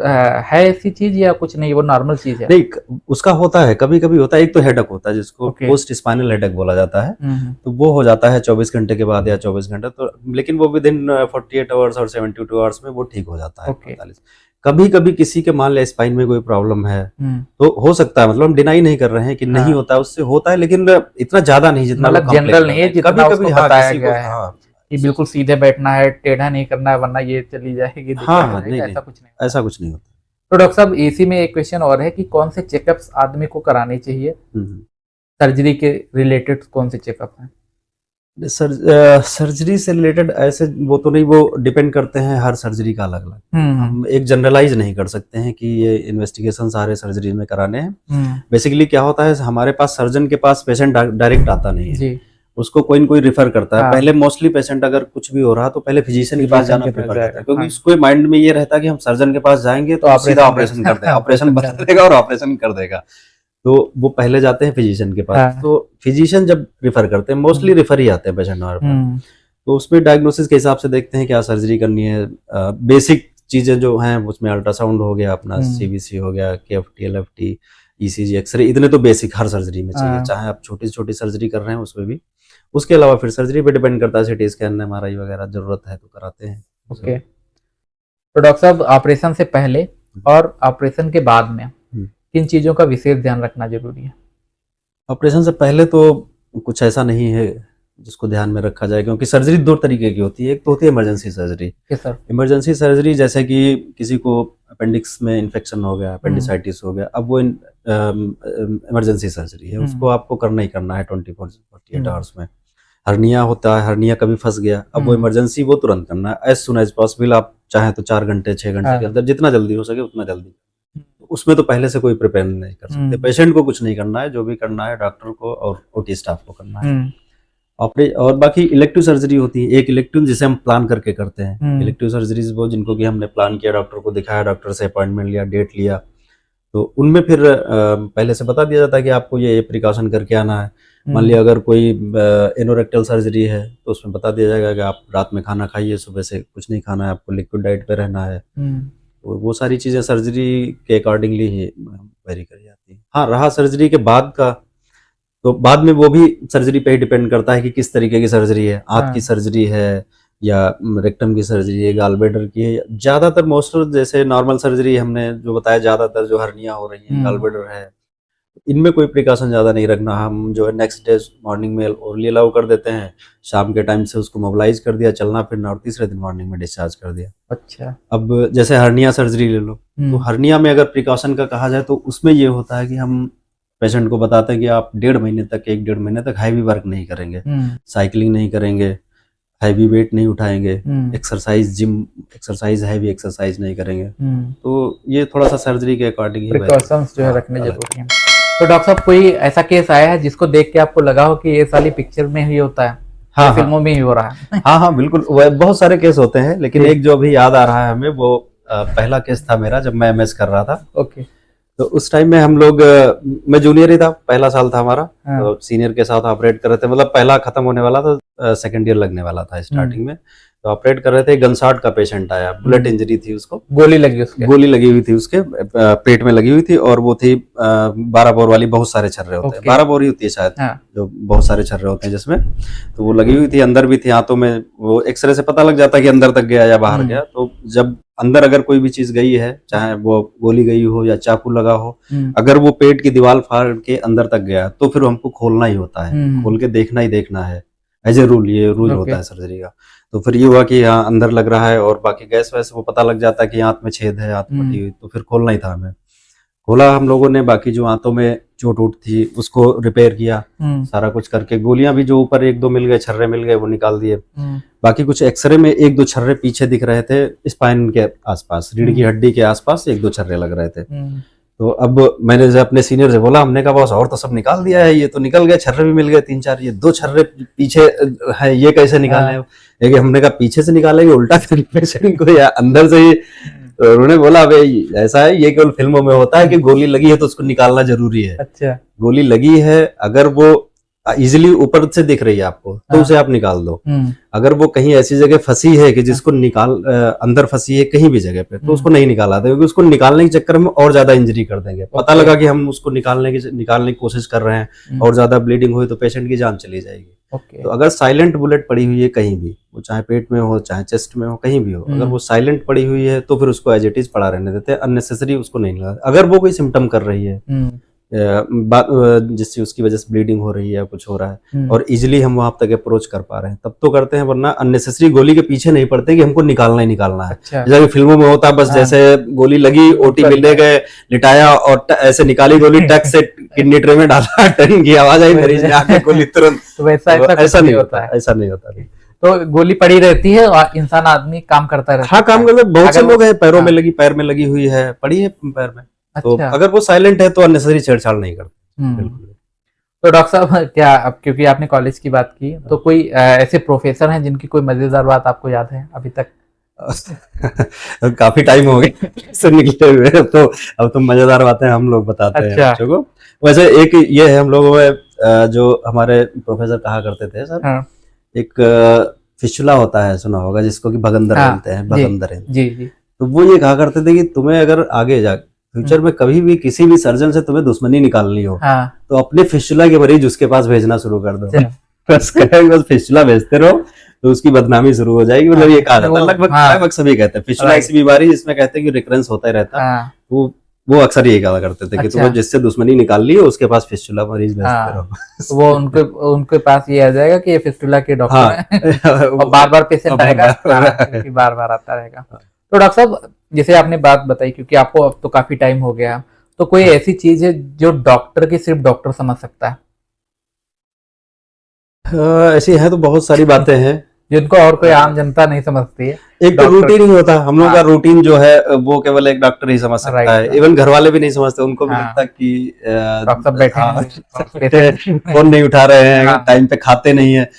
है ऐसी चीज या कुछ नहीं, वो नॉर्मल चीज है? नहीं, उसका होता है, कभी कभी होता है। एक तो हेडेक होता है जिसको पोस्ट स्पाइनल हेडेक बोला जाता है, तो वो हो जाता है 24 घंटे के बाद या 24 घंटे, तो लेकिन वो विद इन 48 आवर्स और 72 आवर्स में वो ठीक हो जाता है। 45 कभी कभी किसी के मान लिया स्पाइन में कोई प्रॉब्लम है तो हो सकता है, मतलब हम डिनाई नहीं कर रहे हैं कि नहीं होता है, उससे होता है, लेकिन इतना ज्यादा नहीं जितना जनरल नहीं है, कभी कभी बताया गया है कि बिल्कुल सीधे बैठना है, टेढ़ा नहीं करना है वरना ये चली जाएगी। नहीं, ऐसा कुछ नहीं होता। तो डॉक्टर साहब इसी में एक क्वेश्चन और है कि कौन से चेकअप्स आदमी को कराने चाहिए? सर्जरी के रिलेटेड कौन से चेकअप हैं? सर्जरी से रिलेटेड ऐसे वो तो नहीं, वो डिपेंड करते हैं हर सर्जरी का अलग अलग। हम एक जनरलाइज नहीं कर सकते हैं कि ये इन्वेस्टिगेशन सारे सर्जरी में कराने हैं। बेसिकली क्या होता है, हमारे पास सर्जन के पास पेशेंट डायरेक्ट आता नहीं है, उसको कोई न कोई रिफर करता है। पहले मोस्टली पेशेंट अगर कुछ भी हो रहा तो पहले फिजिशियन के पास जाना प्रेफर करता है, क्योंकि उसको माइंड में ये रहता है कि हम सर्जन के पास जाएंगे तो सीधा ऑपरेशन करते हैं, ऑपरेशन बता देगा और ऑपरेशन कर देगा, तो वो पहले जाते हैं फिजिशियन के पास। तो फिजिशियन जब रिफर करते हैं, मोस्टली रिफर ही आते हैं पेशेंट हमारे पास, तो उसमें डायग्नोसिस के हिसाब से देखते हैं क्या सर्जरी करनी है। बेसिक चीजें जो हैं उसमें अल्ट्रासाउंड हो गया, अपना सीबीसी हो गया, केएफटी, एलएफटी, ईसीजी, एक्सरे, इतने तो बेसिक हर सर्जरी में चाहिए, चाहे आप छोटी छोटी सर्जरी कर रहे हैं उसमें भी। उसके अलावा फिर सर्जरी पे डिपेंड करता है, सिटी स्कैन, एमआरआई वगैरह जरूरत है तो कराते हैं। ओके, तो डॉक्टर साहब ऑपरेशन से पहले और ऑपरेशन के बाद में किन चीजों का विशेष ध्यान रखना जरूरी है? ऑपरेशन से पहले तो कुछ ऐसा नहीं है जिसको ध्यान में रखा जाए, क्योंकि सर्जरी 2 तरीके की होती है। एक तो होती है इमरजेंसी सर्जरी। इमरजेंसी सर्जरी जैसे कि किसी को अपेंडिक्स में इन्फेक्शन हो गया, अपेंडिसाइटिस हो गया, अब वो इमरजेंसी सर्जरी है, उसको आपको करना ही करना है 24-48 आवर्स में। हर्निया होता है, हर्निया कभी फंस गया, अब वो इमरजेंसी, वो तुरंत करना है, एज सुन एज पॉसिबल। आप चाहे तो 4 घंटे 6 घंटे के अंदर जितना जल्दी हो सके उतना जल्दी। उसमें तो पहले से कोई प्रिपेयर नहीं कर सकते, पेशेंट को कुछ नहीं करना है, जो भी करना है डॉक्टर को और ओटी स्टाफ को करना है। और बाकी इलेक्टिव सर्जरी होती है, एक इलेक्टिव जिसे हम प्लान करके करते हैं। इलेक्टिव सर्जरीज वो जिनको कि हमने प्लान किया, डॉक्टर को दिखाया, डॉक्टर से अपॉइंटमेंट लिया, डेट लिया, तो उनमें फिर पहले से बता दिया जाता है कि आपको ये प्रिकॉशन करके आना है। मान लिया अगर कोई एनोरेक्टल सर्जरी है तो उसमें बता दिया जाएगा कि आप रात में खाना खाइए, सुबह से कुछ नहीं खाना है, आपको लिक्विड डाइट पे रहना है। तो वो सारी चीजें सर्जरी के अकॉर्डिंगली ही वेरी करी जाती है। हाँ, रहा सर्जरी के बाद का, तो बाद में वो भी सर्जरी पे ही डिपेंड करता है कि किस तरीके की सर्जरी है, आंत की सर्जरी है या रेक्टम की सर्जरी है, गॉलब्लैडर की है। ज्यादातर मोस्ट जैसे नॉर्मल सर्जरी हमने जो बताया, ज्यादातर जो हर्निया हो रही है, गॉलब्लैडर है, इनमें कोई प्रिकॉशन ज्यादा नहीं रखना। हम जो है नेक्स्ट डे मॉर्निंग में ओरली अलाउ कर देते हैं, शाम के टाइम से उसको मोबिलाइज कर दिया, चलना फिरना, और तीसरे दिन मॉर्निंग में डिस्चार्ज कर दिया। अच्छा, अब जैसे हर्निया सर्जरी ले लो, तो हर्निया में अगर प्रिकॉशन का कहा जाए तो उसमें ये होता है कि हम पेशेंट को बताते हैं कि आप 1.5 महीने तक 1-1.5 महीने तक हैवी वर्क नहीं करेंगे, साइकिलिंग नहीं करेंगे, हैवी वेट नहीं उठाएंगे, exercise, gym exercise, heavy exercise नहीं करेंगे। तो ये थोड़ा सा सर्जरी के अकॉर्डिंग प्रिकॉशंस जो है रखने जरूरी है। तो डॉक्टर साहब कोई ऐसा केस आया है जिसको देख के आपको लगा हो कि ये साली पिक्चर में ही होता है? हाँ, फिल्मों में ही हो रहा है? हाँ, बिल्कुल, बहुत सारे केस होते हैं, लेकिन एक जो अभी याद आ रहा है हमें, वो पहला केस था मेरा जब मैं एमएस कर रहा था। ओके, तो उस टाइम में हम लोग, मैं जूनियर ही था, पहला साल था हमारा, तो सीनियर के साथ ऑपरेट कर रहे थे, मतलब पहला खत्म होने वाला था, सेकंड ईयर लगने वाला था स्टार्टिंग में, तो ऑपरेट कर रहे थे। गनशॉट का पेशेंट आया, बुलेट इंजरी थी उसको, गोली लगी हुई थी उसके पेट में लगी हुई थी, और वो थी 12 बोर वाली, बहुत सारे छर्रे होते हैं, 12 बोर ही होती है शायद, जो बहुत सारे छर्रे होते हैं जिसमें, तो वो लगी हुई थी, अंदर भी थी हाथों में। वो एक्सरे से पता लग जाता है कि अंदर तक गया या बाहर गया। तो जब अंदर अगर कोई भी चीज गई है, चाहे वो गोली गई हो या चाकू लगा हो, अगर वो पेट की दीवार फाड़ के अंदर तक गया तो फिर हमको खोलना ही होता है, खोल के देखना ही देखना है, एज ए रूल, ये रूल होता है सर्जरी का। तो फिर ये हुआ कि यहाँ अंदर लग रहा है और बाकी गैस वैस वो पता लग जाता है कि आंत में छेद है, आंत फटी हुई, तो फिर खोलना ही था हमें। खोला हम लोगों ने, बाकी जो आंतों में चोट उठ थी उसको रिपेयर किया, सारा कुछ करके। गोलियां भी जो ऊपर 1-2 मिल गए, छर्रे मिल गए, वो निकाल दिए। बाकी कुछ एक्सरे में 1-2 छर्रे पीछे दिख रहे थे, स्पाइन के आसपास, रीढ़ की हड्डी के आसपास 1-2 छर्रे लग रहे थे। तो अब मैंने जो अपने सीनियर से बोला, हमने कहा बॉस और तो सब निकाल दिया है, ये तो निकल गए, छर्रे भी मिल गए 3-4, ये 2 छर्रे पीछे है, ये कैसे निकाले? लेकिन हमने कहा पीछे से निकालेंगे उल्टा पेशेंट को या अंदर से ही? तो उन्होंने बोला भाई ऐसा है, ये केवल फिल्मों में होता है कि गोली लगी है तो उसको निकालना जरूरी है। अच्छा, गोली लगी है, अगर वो इजिली ऊपर से दिख रही है आपको तो उसे आप निकाल दो। अगर वो कहीं ऐसी जगह फंसी है कि जिसको अंदर फंसी है कहीं भी जगह पे, तो उसको नहीं निकाला था, क्योंकि उसको निकालने के चक्कर में और ज्यादा इंजरी कर देंगे। पता लगा कि हम उसको निकालने की कोशिश कर रहे हैं और ज्यादा ब्लीडिंग हुई तो पेशेंट की जान चली जाएगी। तो अगर साइलेंट बुलेट पड़ी हुई है कहीं भी, वो चाहे पेट में हो, चाहे चेस्ट में हो, कहीं भी हो, अगर वो साइलेंट पड़ी हुई है तो फिर उसको एज इट इज पड़ा रहने देते हैं, अननेसेसरी उसको नहीं लगाते। अगर वो कोई सिम्टम कर रही है जिससे उसकी वजह से ब्लीडिंग हो रही है या कुछ हो रहा है और इजिली हम वहां तक अप्रोच कर पा रहे हैं, तब तो करते हैं, वरना अननेसेसरी गोली के पीछे नहीं पड़ते कि हमको निकालना ही निकालना है। अच्छा। जैसे फिल्मों में होता है, बस जैसे गोली लगी, ओटी मिलने गए, लिटाया और ऐसे निकाली गोली, टक से किडनी ट्रे में डाला, टन की आवाज आई, मरीज ने आके गोली तुरंत। तो ऐसा नहीं होता है, ऐसा नहीं होता। तो गोली पड़ी रहती है और इंसान आदमी काम करता रहता है। हाँ, काम करता है। बहुत से लोग हैं पैरों में लगी, पैर में लगी हुई है, पड़ी है पैर में। तो अगर वो साइलेंट है तो अननेसेसरी छेड़छाड़ नहीं करते। बिल्कुल। तो डॉक्टर साहब, क्या अब क्योंकि आपने कॉलेज की बात की, तो कोई ऐसे प्रोफेसर हैं जिनकी कोई मजेदार बात आपको याद है अभी तक? काफी टाइम हो गया से निकले हुए, तो अब तो मजेदार बातें हम लोग बताते हैं बच्चों को। वैसे एक ये है, हम लोगों में जो हमारे प्रोफेसर कहा करते थे सर, एक फिस्टुला होता है, सुना होगा, जिसको कि भगंदर बोलते हैं, भगंदर। जी। तो वो ये कहा करते थे कि तुम्हें अगर आगे जा फ्यूचर में कभी भी किसी भी सर्जन से तुम्हें दुश्मनी निकालनी हो, तो अपने फिस्टुला के मरीज उसके पास भेजना शुरू कर दो। बस फिस्टुला भेजते रहो तो उसकी बदनामी शुरू हो जाएगी। मतलब ये कहा जाता है, लगभग सभी कहते हैं फिस्टुला ऐसी बीमारी जिसमें कहते हैं कि रिकरेंस होता ही रहता है। वो अक्सर ये कहा करते थे कि तुम्हें जिससे दुश्मनी निकाल ली है उसके पास फिस्टुला मरीज भेजते रहो। वो उनके पास ये आ जाएगा कि ये फिस्टुला के डॉक्टर हैं और बार-बार पेशेंट आएगा, बार-बार आता रहेगा। तो डॉक्टर साहब, जैसे आपने बात बताई, क्योंकि आपको अब तो काफी टाइम हो गया, तो कोई ऐसी चीज है जो डॉक्टर की सिर्फ डॉक्टर समझ सकता है? ऐसी है तो बहुत सारी बातें हैं जिनको और कोई आम जनता नहीं समझती है। एक तो रूटीन ही होता है, हम लोगों का रूटीन जो है वो केवल एक डॉक्टर ही समझ सकता है। इवन घर वाले भी नहीं समझते, उनको भी लगता कि डॉक्टर बैठे फोन नहीं उठा रहे हैं, टाइम पे खाते नहीं है।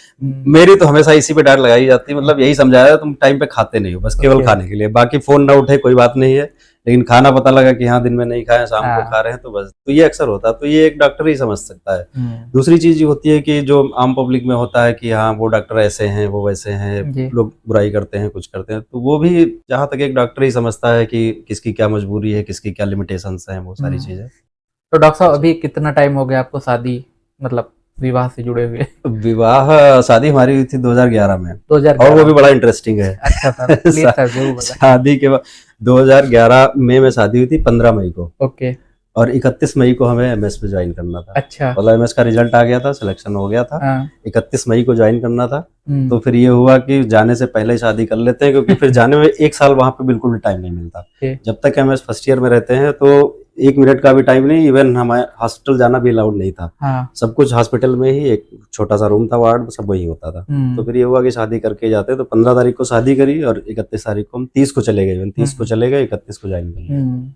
मेरी तो हमेशा इसी पे डांट लगाई जाती है, मतलब यही समझाया तुम टाइम पे खाते नहीं हो, बस केवल खाने के लिए, बाकी फोन ना उठे कोई बात नहीं है, लेकिन खाना पता लगा कि हाँ दिन में नहीं खाए, शाम को खा रहे हैं, तो बस। तो ये अक्सर होता है, तो ये एक डॉक्टर ही समझ सकता है। दूसरी चीज ये होती है कि जो आम पब्लिक में होता है कि हाँ वो डॉक्टर ऐसे हैं, वो वैसे हैं, लोग बुराई करते हैं, कुछ करते हैं, तो वो भी जहां तक एक डॉक्टर ही समझता है कि किसकी क्या मजबूरी है, किसकी क्या लिमिटेशंस हैं, वो सारी चीजें। तो डॉक्टर साहब, अभी कितना टाइम हो गया आपको शादी, मतलब विवाह से जुड़े हुए? विवाह शादी हमारी हुई थी 2011 में। 2011 और वो भी बड़ा इंटरेस्टिंग है। अच्छा सर, प्लीज सर जरूर बताएं। शादी के बाद 2011 में शादी हुई थी 15 मई को। ओके। और 31 मई को हमें एमएस में ज्वाइन करना था। अच्छा। मतलब एमएस का रिजल्ट आ गया था, सिलेक्शन हो गया था। 31 मई को ज्वाइन करना था। तो फिर ये हुआ कि जाने से पहले ही शादी कर लेते हैं, क्योंकि फिर जाने में 1 साल वहां पे बिल्कुल भी टाइम नहीं मिलता। जब तक एमएस फर्स्ट ईयर में रहते हैं तो 1 मिनट का भी टाइम नहीं, इवन हमारे हॉस्पिटल जाना भी अलाउड नहीं था। सब कुछ हॉस्पिटल में ही, एक छोटा सा रूम था, वार्ड, सब वही होता था। तो फिर ये हुआ कि शादी करके जाते, तो 15 तारीख को शादी करी और 31 तारीख को हम 30 को चले गए, 30 को चले गए, 31 को ज्वाइन कर।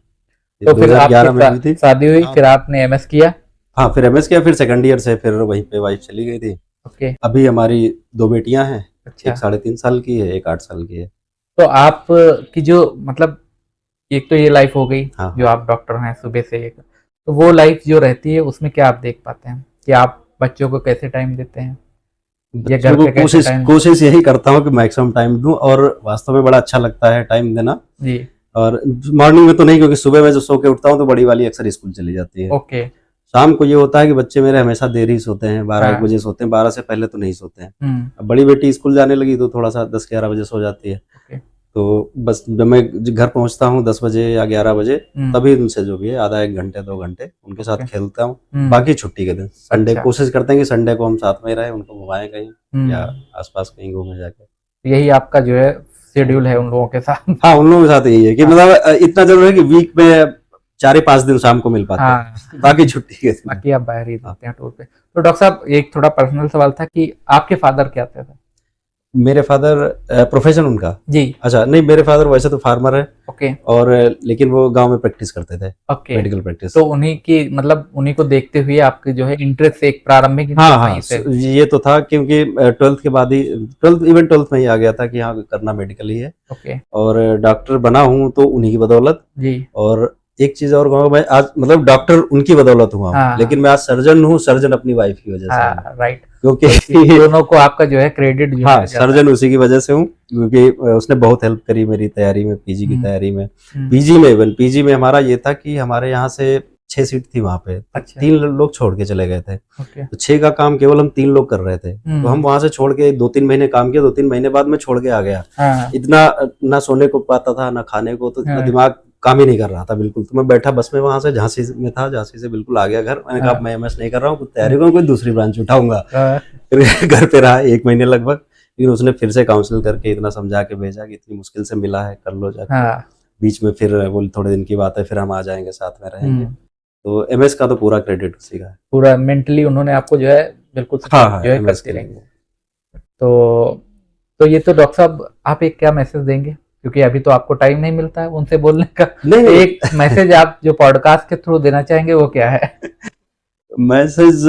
तो फिर 2011 में हुई थी शादी, हुई, फिर आपने एमएस किया? हाँ, फिर एमएस किया, फिर सेकंड ईयर से फिर वहीं पे वाइफ चली गई थी। ओके। अभी हमारी 2 बेटियां हैं। अच्छा। एक 3.5 साल की है, एक 8 साल की है। तो आप की जो मतलब एक तो ये लाइफ हो गई, हाँ, जो आप डॉक्टर हैं सुबह से एक, तो वो लाइफ जो रहती है उसमें क्या आप देख पाते हैं कि आप बच्चों को कैसे टाइम देते हैं? कोशिश यही करता हूँ कि मैक्सिमम टाइम दूं, और वास्तव में बड़ा अच्छा लगता है टाइम देना जी। और मॉर्निंग में तो नहीं, क्योंकि सुबह में जो सो के उठता हूँ तो बड़ी वाली अक्सर स्कूल चली जाती है। ओके। शाम को ये होता है कि बच्चे मेरे हमेशा देर ही सोते हैं, 12-1 बजे सोते हैं, 12 से पहले तो नहीं सोते हैं। अब बड़ी बेटी स्कूल जाने लगी तो थोड़ा सा 10-11 बजे सो जाती है। तो बस जब मैं घर पहुंचता हूँ 10 बजे या 11 बजे, तभी उनसे जो भी है आधा 1 घंटे 2 घंटे उनके साथ खेलता हूँ। बाकी छुट्टी के दिन संडे कोशिश करते हैं कि संडे को हम साथ में रहें, उनको घुमाएं कहीं या आसपास कहीं घूमे जाके। यही आपका जो है शेड्यूल है उन लोगों के साथ? हाँ, उन लोगों के साथ यही है कि मतलब इतना जरूर है कि वीक में 4 या 5 दिन शाम को मिल पाते हैं, बाकी छुट्टी के दिन बाकी आप बाहर ही रहते हैं टूर पे। तो डॉक्टर साहब एक थोड़ा पर्सनल सवाल था कि आपके फादर क्या थे? मेरे फादर प्रोफेशन उनका जी अच्छा नहीं, मेरे फादर वैसे तो फार्मर है। ओके। और लेकिन वो गांव में प्रैक्टिस करते थे। ओके। Medical practice. तो उन्हीं की मतलब उन्हीं को देखते हुए आपके जो है इंटरेस्ट एक प्रारंभिक हाँ ये तो था क्योंकि 12th के बाद ही 12th में ही आ गया था कि हाँ करना मेडिकल ही है। ओके। और डॉक्टर बना हूँ तो उन्हीं की बदौलत जी। और एक चीज और कहूँगा, मैं आज मतलब डॉक्टर उनकी बदौलत हुआ हूँ, लेकिन मैं आज सर्जन हूँ, सर्जन अपनी वाइफ की वजह से। राइट। क्योंकि दोनों को आपका जो है क्रेडिट जो हाँ सर्जन उसी की वजह से हूँ, क्योंकि उसने बहुत हेल्प करी मेरी तैयारी में, पीजी की तैयारी में। पीजी में हमारा ये था कि हमारे यहाँ से 6 सीट थी वहां पे। अच्छा। 3 लोग छोड़ के चले गए थे। तो 6 का काम केवल हम 3 लोग कर रहे थे। तो हम वहां से छोड़ के 2-3 महीने काम किया, 2-3 महीने बाद में छोड़ के आ गया। इतना ना सोने को पाता था ना खाने को, तो इतना दिमाग काम ही नहीं कर रहा था बिल्कुल। तो मैं बैठा बस में, वहां से झांसी में था, झांसी से बिल्कुल आ गया घर। मैंने कहा मैं एमएस नहीं कर रहा हूँ, कुछ तैयारी करूँ, कोई दूसरी ब्रांच उठाऊंगा। फिर घर पे रहा 1 महीने लगभग, लेकिन उसने फिर से काउंसिल करके इतना समझा के भेजा कि इतनी मुश्किल से मिला है, कर लो जाके। बीच में फिर बोल थोड़े दिन की बात है, फिर हम आ जाएंगे, साथ में रहेंगे। तो एमएस का तो पूरा क्रेडिट उसी का है। पूरा मेंटली उन्होंने आपको जो है बिल्कुल जो है करते रहेंगे। तो ये तो डॉक्टर साहब आप एक क्या मैसेज देंगे, क्योंकि अभी तो आपको टाइम नहीं मिलता है उनसे बोलने का। नहीं। एक मैसेज आप जो पॉडकास्ट के थ्रू देना चाहेंगे वो क्या है? मैसेज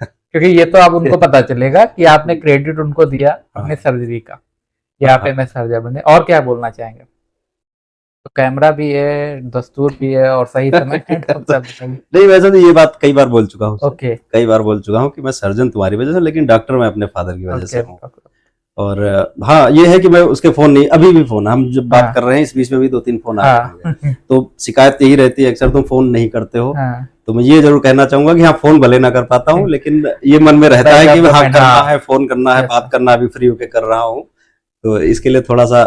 क्योंकि ये तो अब उनको पता चलेगा कि आपने क्रेडिट उनको दिया अपने सर्जरी का, या आप एमएस सर्जन बने, और क्या बोलना चाहेंगे? तो कैमरा भी है, दस्तूर भी है, और सही समय नहीं, वैसे तो ये बात कई बार बोल चुका हूँ। ओके। कई बार बोल चुका हूँ कि मैं सर्जन तुम्हारी वजह से, लेकिन डॉक्टर मैं अपने फादर की वजह से हूँ। और हाँ ये है कि मैं उसके फोन नहीं, अभी भी फोन, हम जब बात कर रहे हैं इस बीच में भी 2-3 फोन आ रहे हैं। तो शिकायत यही रहती है अक्सर, तुम फोन नहीं करते हो। तो मैं ये जरूर कहना चाहूंगा कि हाँ फोन भले ना कर पाता हूँ, लेकिन ये मन में रहता है कि हाँ करना है, फोन करना है, बात करना, अभी फ्री होके कर रहा हूँ। तो इसके लिए थोड़ा सा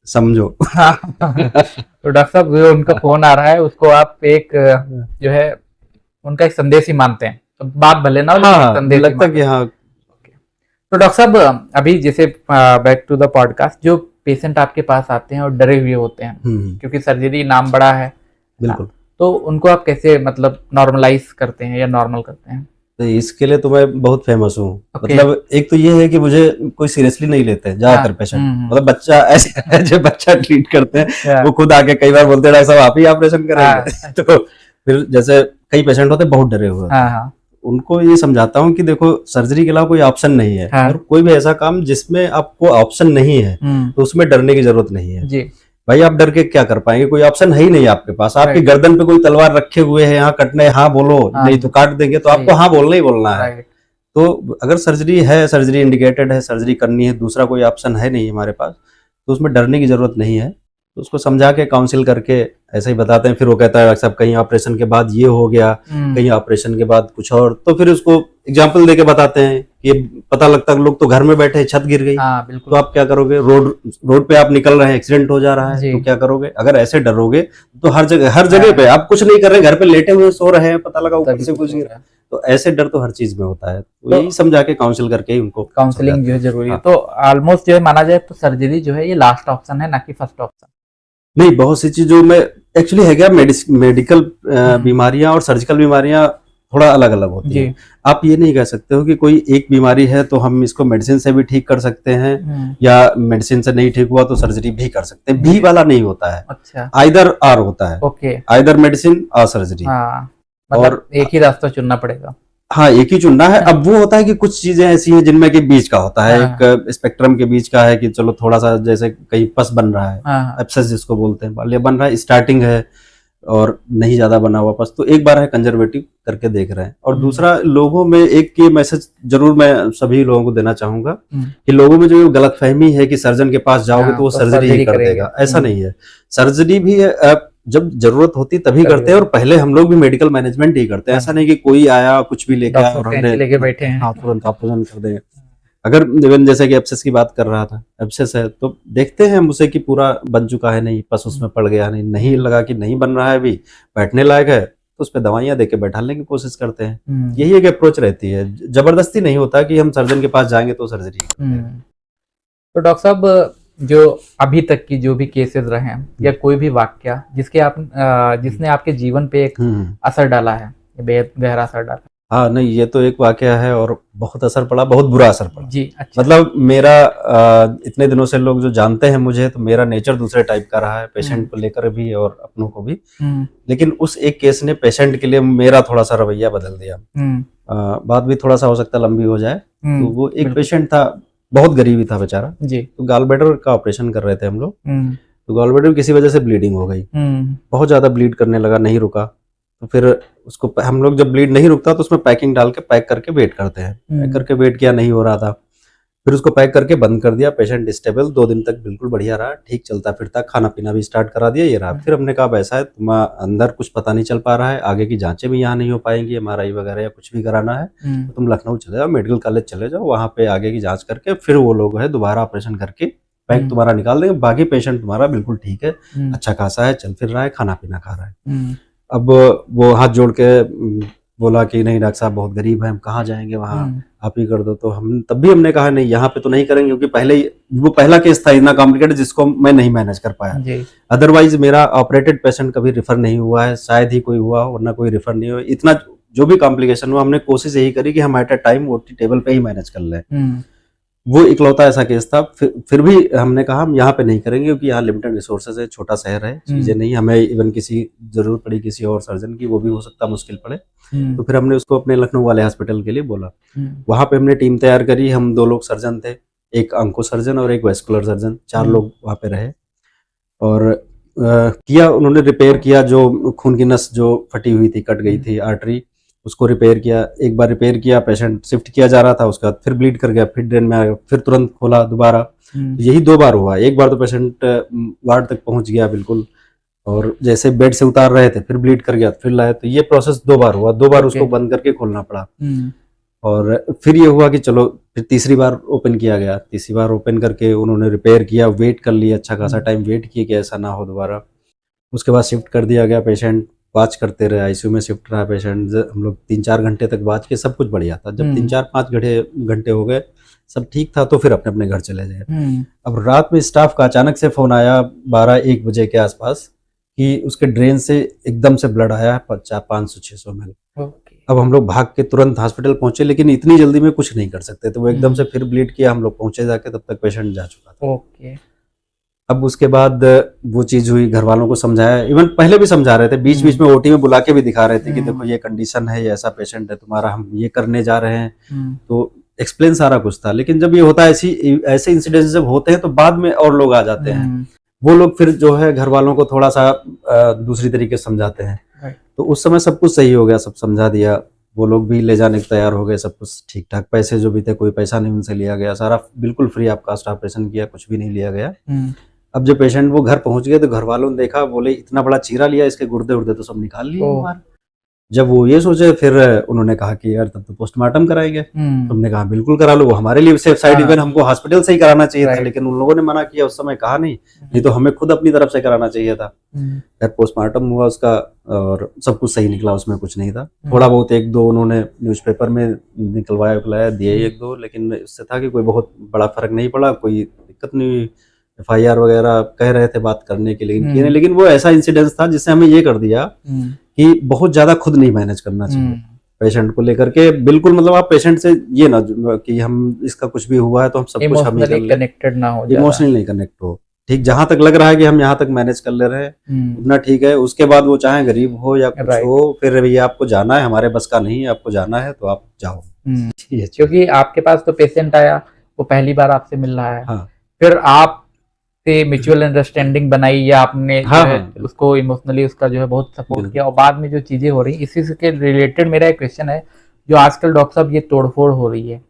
समझो। तो डॉक्टर साहब जो उनका फोन आ रहा है उसको आप एक जो है उनका एक संदेश ही मानते हैं, तो बात भले ना हो, संदेश लगता है कि हाँ। तो डॉक्टर साहब अभी जैसे बैक टू द पॉडकास्ट, जो पेशेंट आपके पास आते हैं और डरे हुए होते हैं क्योंकि सर्जरी नाम बड़ा है, बिल्कुल, तो उनको आप कैसे मतलब नॉर्मलाइज करते हैं या नॉर्मल करते हैं? तो इसके लिए तो मैं बहुत फेमस हूँ। मतलब एक तो ये है कि मुझे कोई सीरियसली नहीं लेते हैं ज्यादातर पेशेंट। मतलब बच्चा ऐसे जो बच्चा ट्रीट करते हैं वो खुद आके कई बार बोलते हैं डॉक्टर साहब आप ही ऑपरेशन करेंगे। तो फिर जैसे कई पेशेंट होते हैं बहुत डरे हुए, उनको ये समझाता हूँ कि देखो सर्जरी के अलावा कोई ऑप्शन नहीं है। और कोई भी ऐसा काम जिसमें आपको ऑप्शन नहीं है तो उसमें डरने की जरूरत नहीं है जी। भाई आप डर के क्या कर पाएंगे, कोई ऑप्शन है ही नहीं आपके पास। आपकी गर्दन पे कोई तलवार रखे हुए है, यहाँ कटने हाँ बोलो, नहीं तो काट देंगे, तो आपको हाँ बोलना ही बोलना है। तो अगर सर्जरी है, सर्जरी इंडिकेटेड है, सर्जरी करनी है, दूसरा कोई ऑप्शन है नहीं हमारे पास, तो उसमें डरने की जरूरत नहीं है। तो उसको समझा के काउंसिल करके ऐसे ही बताते हैं। फिर वो कहता है सब कहीं ऑपरेशन के बाद ये हो गया, कहीं ऑपरेशन के बाद कुछ और, तो फिर उसको एग्जांपल देके बताते हैं कि पता लगता है लोग तो घर में बैठे, छत गिर गई, तो आप क्या करोगे? रोड पे आप निकल रहे हैं, एक्सीडेंट हो जा रहा है, तो क्या करोगे? अगर ऐसे डरोगे तो हर जगह पे आप कुछ नहीं कर रहे, घर पे लेटे हुए सो रहे हैं, पता लगा ऊपर से कुछ गिरा, तो ऐसे डर तो हर चीज में होता है। तो यही समझा के काउंसिल करके ही उनको काउंसलिंग जो है जरूरी है। तो ऑलमोस्ट जो है माना जाए तो सर्जरी जो है ये लास्ट ऑप्शन है, ना कि फर्स्ट ऑप्शन। नहीं, बहुत सी चीजों में एक्चुअली है क्या, मेडिकल बीमारियां और सर्जिकल बीमारियां थोड़ा अलग अलग होती है। आप ये नहीं कह सकते हो कि कोई एक बीमारी है तो हम इसको मेडिसिन से भी ठीक कर सकते हैं, या मेडिसिन से नहीं ठीक हुआ तो सर्जरी भी कर सकते हैं। भी वाला नहीं होता है। अच्छा। आइदर आर होता है। ओके। आइदर मेडिसिन और सर्जरी। मतलब और एक ही रास्ता चुनना पड़ेगा। हाँ, एक ही चुनना है। अब वो होता है कि कुछ चीजें ऐसी हैं जिनमें कि बीच का होता है, एक स्पेक्ट्रम के बीच का है कि चलो थोड़ा सा जैसे कहीं पस बन रहा है, एब्सेस जिसको बोलते हैं, या बन रहा है, स्टार्टिंग है और नहीं ज्यादा बना हुआ पस, तो एक बार है कंजर्वेटिव करके देख रहे हैं। और दूसरा, लोगों में एक ये मैसेज जरूर मैं सभी लोगों को देना चाहूंगा कि लोगों में जो गलतफहमी है कि सर्जन के पास जाओगे तो वो सर्जरी ही कर देगा, ऐसा नहीं है। सर्जरी भी जब जरूरत होती तभी करते हैं, और पहले हम लोग भी मेडिकल मैनेजमेंट ही करते हैं। ऐसा नहीं कि कोई आया कुछ भी लेके आया और हमने लेके बैठे हैं तुरंत ऑपरेशन कर देंगे, अगर इवन जैसे कि एब्सेस की बात कर रहा था, एब्सेस है तो देखते हैं हम उसे कि पूरा बन चुका है नहीं, पस उसमें पड़ गया नहीं, नहीं लगा कि नहीं बन रहा है अभी, बैठने लायक है, तो उस पर दवाइयां देके बैठाने की कोशिश करते हैं। यही एक अप्रोच रहती है, जबरदस्ती नहीं होता कि हम सर्जन के पास जाएंगे तो सर्जरी करते हैं। तो डॉक्टर साहब, जो अभी तक की जो भी केसेस रहे हैं या कोई भी वाक्य जिसने आपके जीवन पे एक असर डाला है, बेहद गहरा असर डाला? हाँ, नहीं, ये तो एक वाकया है और बहुत असर पड़ा, बहुत बुरा असर पड़ा जी। अच्छा। मतलब मेरा इतने दिनों से लोग जो जानते हैं मुझे, तो मेरा नेचर दूसरे टाइप का रहा है, पेशेंट को लेकर भी और अपनों को भी। लेकिन उस एक केस ने पेशेंट के लिए मेरा थोड़ा सा रवैया बदल दिया। बात भी थोड़ा सा हो सकता है लंबी हो जाए। तो वो एक पेशेंट था, बहुत गरीबी था बेचारा जी। तो गॉल ब्लैडर का ऑपरेशन कर रहे थे हम लोग। तो गॉल ब्लैडर किसी वजह से ब्लीडिंग हो गई, बहुत ज्यादा ब्लीड करने लगा, नहीं रुका। तो फिर उसको हम लोग जब ब्लीड नहीं रुकता तो उसमें पैकिंग डाल के पैक करके वेट करते हैं। पैक करके वेट किया, नहीं हो रहा था, फिर उसको पैक करके बंद कर दिया। पेशेंट स्टेबल 2 दिन तक बिल्कुल बढ़िया रहा, ठीक चलता फिरता, खाना पीना भी स्टार्ट करा दिया, ये रहा। फिर हमने कहा ऐसा है, तुम अंदर कुछ पता नहीं चल पा रहा है, आगे की जांचें भी यहाँ नहीं हो पाएंगी, MRI वगैरह या कुछ भी कराना है तो तुम लखनऊ चले जाओ, मेडिकल कॉलेज चले जाओ, वहाँ पे आगे की जाँच करके फिर वो लोग है दोबारा ऑपरेशन करके पैक तुम्हारा निकाल देंगे। बाकी पेशेंट तुम्हारा बिल्कुल ठीक है, अच्छा खासा है, चल फिर रहा है, खाना पीना खा रहा है। अब वो हाथ जोड़ के बोला कि नहीं डॉक्टर साहब बहुत गरीब है, हम कहाँ जाएंगे, वहाँ आप ही कर दो। तो हम तब भी हमने कहा नहीं, यहाँ पे तो नहीं करेंगे, क्योंकि पहले ही वो पहला केस था इतना कॉम्प्लिकेटेड जिसको मैं नहीं मैनेज कर पाया। अदरवाइज मेरा ऑपरेटेड पेशेंट कभी रेफर नहीं हुआ है, शायद ही कोई हुआ, वरना कोई रेफर नहीं हुआ। इतना जो भी कॉम्प्लिकेशन हुआ, हमने कोशिश यही करी कि हम at a time OT table पे ही मैनेज कर लें। वो इकलौता ऐसा केस था। फिर भी हमने कहा हम यहाँ पे नहीं करेंगे, क्योंकि यहाँ लिमिटेड रिसोर्सेज है, छोटा शहर है, चीजें नहीं, हमें इवन किसी जरूरत पड़ी किसी और सर्जन की, वो भी हो सकता मुश्किल पड़े। तो फिर हमने उसको अपने लखनऊ वाले हॉस्पिटल के लिए बोला। वहां पे हमने टीम तैयार करी, हम 2 लोग सर्जन थे, एक अंको सर्जन और एक वेस्कुलर सर्जन, 4 लोग वहां पे रहे। और किया उन्होंने, रिपेयर किया जो खून की नस जो फटी हुई थी, कट गई थी आर्टरी, उसको रिपेयर किया। एक बार रिपेयर किया, पेशेंट शिफ्ट किया जा रहा था, उसके बाद फिर ब्लीड कर गया, फिर ड्रेन में आ गया, फिर तुरंत खोला दोबारा। यही 2 बार हुआ। एक बार तो पेशेंट वार्ड तक पहुंच गया बिल्कुल, और जैसे बेड से उतार रहे थे फिर ब्लीड कर गया, फिर लाए। तो ये प्रोसेस 2 बार हुआ, 2 बार उसको बंद करके खोलना पड़ा। और फिर ये हुआ कि चलो फिर तीसरी बार ओपन किया गया। तीसरी बार ओपन करके उन्होंने रिपेयर किया, वेट कर लिया, अच्छा खासा टाइम वेट किया कि ऐसा ना हो दोबारा। उसके बाद शिफ्ट कर दिया गया, पेशेंट वाच करते रहे, ICU में शिफ्ट रहा पेशेंट। हम लोग 3-4 घंटे तक वाच के, सब कुछ बढ़िया था। जब 3-4-5 घंटे हो गए, सब ठीक था, तो फिर अपने अपने घर चले गए। अब रात में स्टाफ का अचानक से फोन आया 12-1 बजे के आसपास कि उसके ड्रेन से एकदम से ब्लड आया 500-600 ml। अब हम लोग भाग के तुरंत हॉस्पिटल पहुंचे, लेकिन इतनी जल्दी में कुछ नहीं कर सकते थे, वो एकदम से फिर ब्लीड किया। हम लोग पहुंचे जाके, तब तक पेशेंट जा चुका था। अब उसके बाद वो चीज हुई, घर वालों को समझाया, इवन पहले भी समझा रहे थे, बीच बीच में OT में बुला के भी दिखा रहे थे कि देखो ये कंडीशन है, ये ऐसा पेशेंट है तुम्हारा, हम ये करने जा रहे हैं। तो एक्सप्लेन सारा कुछ था। लेकिन जब ये होता है, ऐसे इंसिडेंट्स जब होते हैं, तो बाद में और लोग आ जाते हैं। वो लोग फिर जो है घर वालों को थोड़ा सा दूसरी तरीके से समझाते हैं। तो उस समय सब कुछ सही हो गया, सब समझा दिया, वो लोग भी ले जाने को तैयार हो गए, सब कुछ ठीक ठाक। पैसे जो भी थे, कोई पैसा नहीं उनसे लिया गया, सारा बिल्कुल फ्री ऑफ कॉस्ट ऑपरेशन किया, कुछ भी नहीं लिया गया। अब जब पेशेंट वो घर पहुंच गए, तो घर वालों ने देखा, बोले इतना बड़ा चीरा लिया, इसके गुर्दे उर्दे तो सब निकाल लिए। जब वो ये सोचे, फिर उन्होंने कहा कि यार तब तो पोस्टमार्टम कराएंगे। तुमने कहा बिल्कुल करा लो, वो हमारे लिए सेफ साइड, इवन हमको हॉस्पिटल से ही कराना चाहिए था, लेकिन उन लोगों ने मना किया, उस समय कहा नहीं तो हमें खुद अपनी तरफ से कराना चाहिए था। फिर पोस्टमार्टम हुआ उसका, और सब कुछ सही निकला, उसमें कुछ नहीं था। थोड़ा बहुत 1-2 उन्होंने न्यूज़पेपर में निकलवाया दिए 1-2, लेकिन इससे था कि कोई बहुत बड़ा फर्क नहीं पड़ा, कोई दिक्कत नहीं। FIR वगैरह कह रहे थे बात करने के लिए, लेकिन वो ऐसा इंसिडेंस था जिससे हमें ये कर दिया कि बहुत ज्यादा खुद नहीं मैनेज करना चाहिए पेशेंट को लेकर के। बिल्कुल मतलब आप पेशेंट से ये ना कि हम इसका कुछ भी हुआ है तो हम सब कुछ हम कनेक्टेड ना हो, इमोशनली नहीं कनेक्ट हो। ठीक, जहां तक लग रहा है कि हम यहाँ तक मैनेज कर ले रहे हैं उतना ठीक है। उसके बाद वो चाहे गरीब हो या कुछ हो, फिर ये आपको जाना है, हमारे बस का नहीं है, आपको जाना है तो आप जाओ। क्योंकि आपके पास तो पेशेंट आया, वो पहली बार आपसे मिल रहा है, फिर आप म्यूचुअल अंडरस्टैंडिंग बनाई, या आपने उसको इमोशनली उसका जो है बहुत सपोर्ट किया, और बाद में जो चीजें हो रही, इसी से रिलेटेड मेरा एक क्वेश्चन है, जो आजकल डॉक्टर साहब ये तोड़फोड़ हो रही है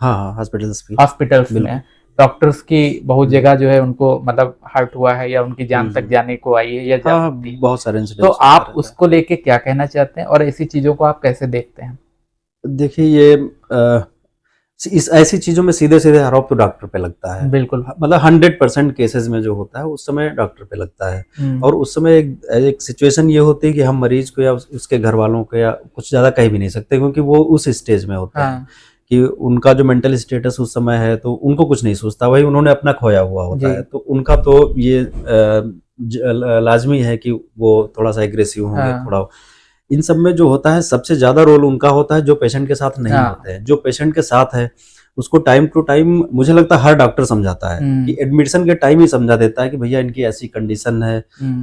हॉस्पिटल्स में, डॉक्टर्स की बहुत जगह जो है उनको मतलब हर्ट हुआ है, या उनकी जान तक जाने को आई है, या बहुत सारे। तो आप उसको लेके क्या कहना चाहते हैं, और ऐसी चीजों को आप कैसे देखते हैं? देखिए, ये इस ऐसी चीजों में सीधे सीधे आरोप तो डॉक्टर पे लगता है। बिल्कुल, मतलब 100% केसेस में जो होता है उस समय डॉक्टर पे लगता है। और उस समय एक सिचुएशन ये होती है कि हम मरीज को या उसके घर वालों को या कुछ ज्यादा कह भी नहीं सकते, क्योंकि वो उस स्टेज में होते हैं कि उनका जो मेंटल स्टेटस उस समय है तो उनको कुछ नहीं सोचता, वही उन्होंने अपना खोया हुआ होता है, तो उनका तो ये लाजमी है कि वो थोड़ा सा एग्रेसिव होंगे। थोड़ा इन सब में जो होता है सबसे ज्यादा रोल उनका होता है जो पेशेंट के साथ नहीं होते हैं। जो पेशेंट के साथ है उसको टाइम टू टाइम मुझे लगता है हर डॉक्टर समझाता है कि एडमिशन के टाइम ही समझा देता है कि भैया इनकी ऐसी कंडीशन है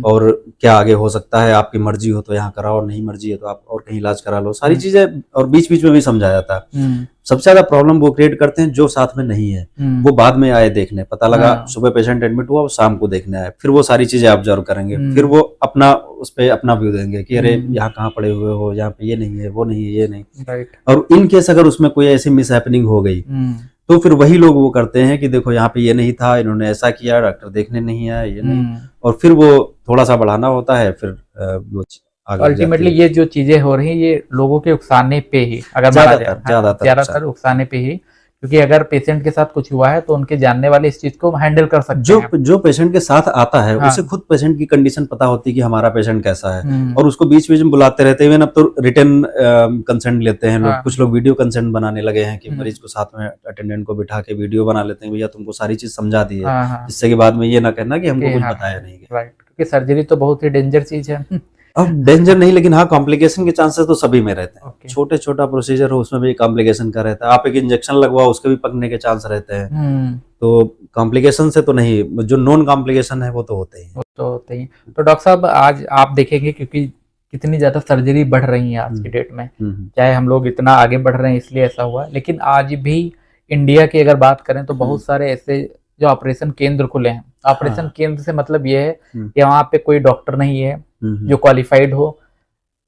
और क्या आगे हो सकता है, आपकी मर्जी हो तो यहाँ कराओ, नहीं मर्जी है तो आप और कहीं इलाज करा लो, सारी चीजें। और बीच बीच में भी समझाया जाता है। सबसे ज्यादा प्रॉब्लम वो क्रिएट करते हैं जो साथ में नहीं है, वो बाद में आए देखने, पता लगा सुबह पेशेंट एडमिट हुआ, शाम को देखने आए, फिर वो सारी चीजें ऑब्जर्व करेंगे, फिर वो अपना उस पे अपना व्यू देंगे कि अरे यहाँ कहाँ पड़े हुए हो, यहाँ पे ये नहीं है, वो नहीं है, ये नहीं। और इन केस अगर उसमें कोई ऐसी मिस हैपनिंग हो गई तो फिर वही लोग वो करते हैं कि देखो यहाँ पे ये नहीं था, इन्होंने ऐसा किया, डॉक्टर देखने नहीं आया, ये नहीं, और फिर वो थोड़ा सा बढ़ाना होता है, फिर वो अल्टीमेटली ये जो चीजें हो रही हैं ये लोगों के उकसाने पे ही, अगर ज्यादातर उकसाने पे ही, क्योंकि अगर पेशेंट के साथ कुछ हुआ है तो उनके जानने वाले इस चीज को हैंडल कर सकते हैं। जो पेशेंट के साथ आता है उसे खुद पेशेंट की कंडीशन पता होती है कि हमारा पेशेंट कैसा है, और उसको बीच बीच में बुलाते रहते हैं। अब तो रिटन कंसेंट लेते हैं लोग, कुछ लोग वीडियो कंसेंट बनाने लगे हैं कि मरीज को साथ में अटेंडेंट को बिठा के वीडियो बना लेते हैं, भैया तुमको सारी चीज समझा दी है, जिससे कि बाद में ये ना कहना कि हमको कुछ बताया नहीं। क्योंकि सर्जरी तो बहुत ही डेंजर चीज है। अब डेंजर नहीं, लेकिन हाँ कॉम्प्लिकेशन के चांसेस तो सभी में रहते हैं। छोटे छोटा प्रोसीजर हो उसमें भी कॉम्प्लिकेशन का रहता है। आप एक इंजेक्शन लगवाओ उसके भी पकने के चांस रहते हैं। तो कॉम्प्लिकेशन से तो नहीं, जो नॉन कॉम्प्लिकेशन है वो तो होते ही। तो डॉक्टर साहब आज आप देखेंगे क्योंकि कितनी ज्यादा सर्जरी बढ़ रही है आज की डेट में, चाहे हम लोग इतना आगे बढ़ रहे हैं इसलिए ऐसा हुआ, लेकिन आज भी इंडिया की अगर बात करें तो बहुत सारे ऐसे जो ऑपरेशन केंद्र खुले हैं। ऑपरेशन केंद्र से मतलब ये है कि वहाँ पे कोई डॉक्टर नहीं है जो क्वालिफाइड हो,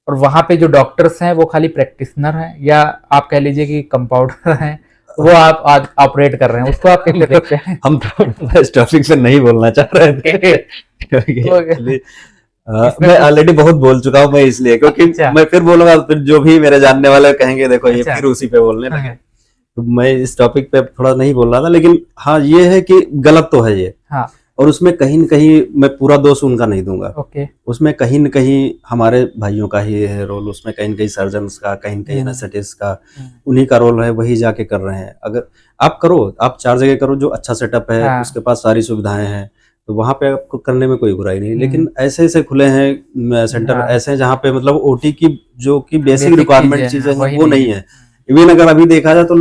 और वहाँ पे जो डॉक्टर्स हैं वो खाली प्रैक्टिशनर हैं, या आप कह लीजिए कि कंपाउंडर हैं, वो आप आज ऑपरेट कर रहे हैं। उसको आप कैसे देखते हैं? हम तो इस टॉपिक पे नहीं बोलना चाह रहे थे। मैं ऑलरेडी बहुत बोल चुका हूँ मैं, इसलिए क्योंकि मैं फिर बोलूंगा फिर जो भी मेरे जानने वाले कहेंगे देखो ये फिर उसी पे बोलने लगे, तो मैं इस टॉपिक पे थोड़ा नहीं बोल रहा था। लेकिन हाँ ये है कि गलत तो है ये, और उसमें कहीं न कहीं मैं पूरा दोष उनका नहीं दूंगा। उसमें कहीं न कहीं हमारे भाइयों का ही है रोल, उसमें कहीं न कहीं सर्जन्स का, कहीं न कहीं एनेस्थेटिस्ट का, उन्हीं का रोल है, वही जाके कर रहे हैं। अगर आप करो, आप 4 जगह करो जो अच्छा सेटअप है, उसके पास सारी सुविधाएं हैं, तो वहां पे आपको करने में कोई बुराई नहीं। लेकिन ऐसे ऐसे खुले हैं सेंटर, ऐसे हैं जहाँ पे मतलब ओटी की जो की बेसिक रिक्वायरमेंट चीजें हैं वो नहीं है। इवन अगर अभी देखा जाए तो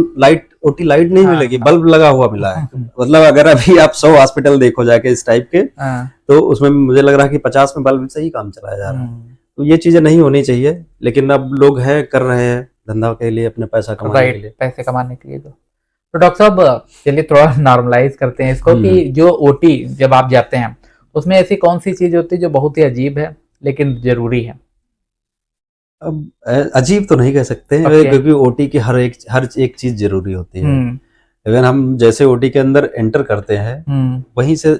ओटी लाइट नहीं मिलेगी, बल्ब लगा हुआ मिला है। मतलब अगर अभी आप 100 हॉस्पिटल देखो जाके इस टाइप के, तो उसमें मुझे लग रहा है कि 50 में बल्ब से ही काम चलाया जा रहा है। तो ये चीजें नहीं होनी चाहिए, लेकिन अब लोग है कर रहे हैं धंधा के लिए, अपने पैसा कमाने के लिए, पैसे कमाने के लिए। तो डॉक्टर साहब चलिए थोड़ा नॉर्मलाइज करते हैं इसको कि जो ओटी जब आप जाते हैं उसमें ऐसी कौन सी चीज होती है जो बहुत ही अजीब है लेकिन जरूरी है? अब अजीब तो नहीं कह सकते क्योंकि ओटी की हर एक चीज जरूरी होती है। इवन हम जैसे ओटी के अंदर एंटर करते हैं वहीं से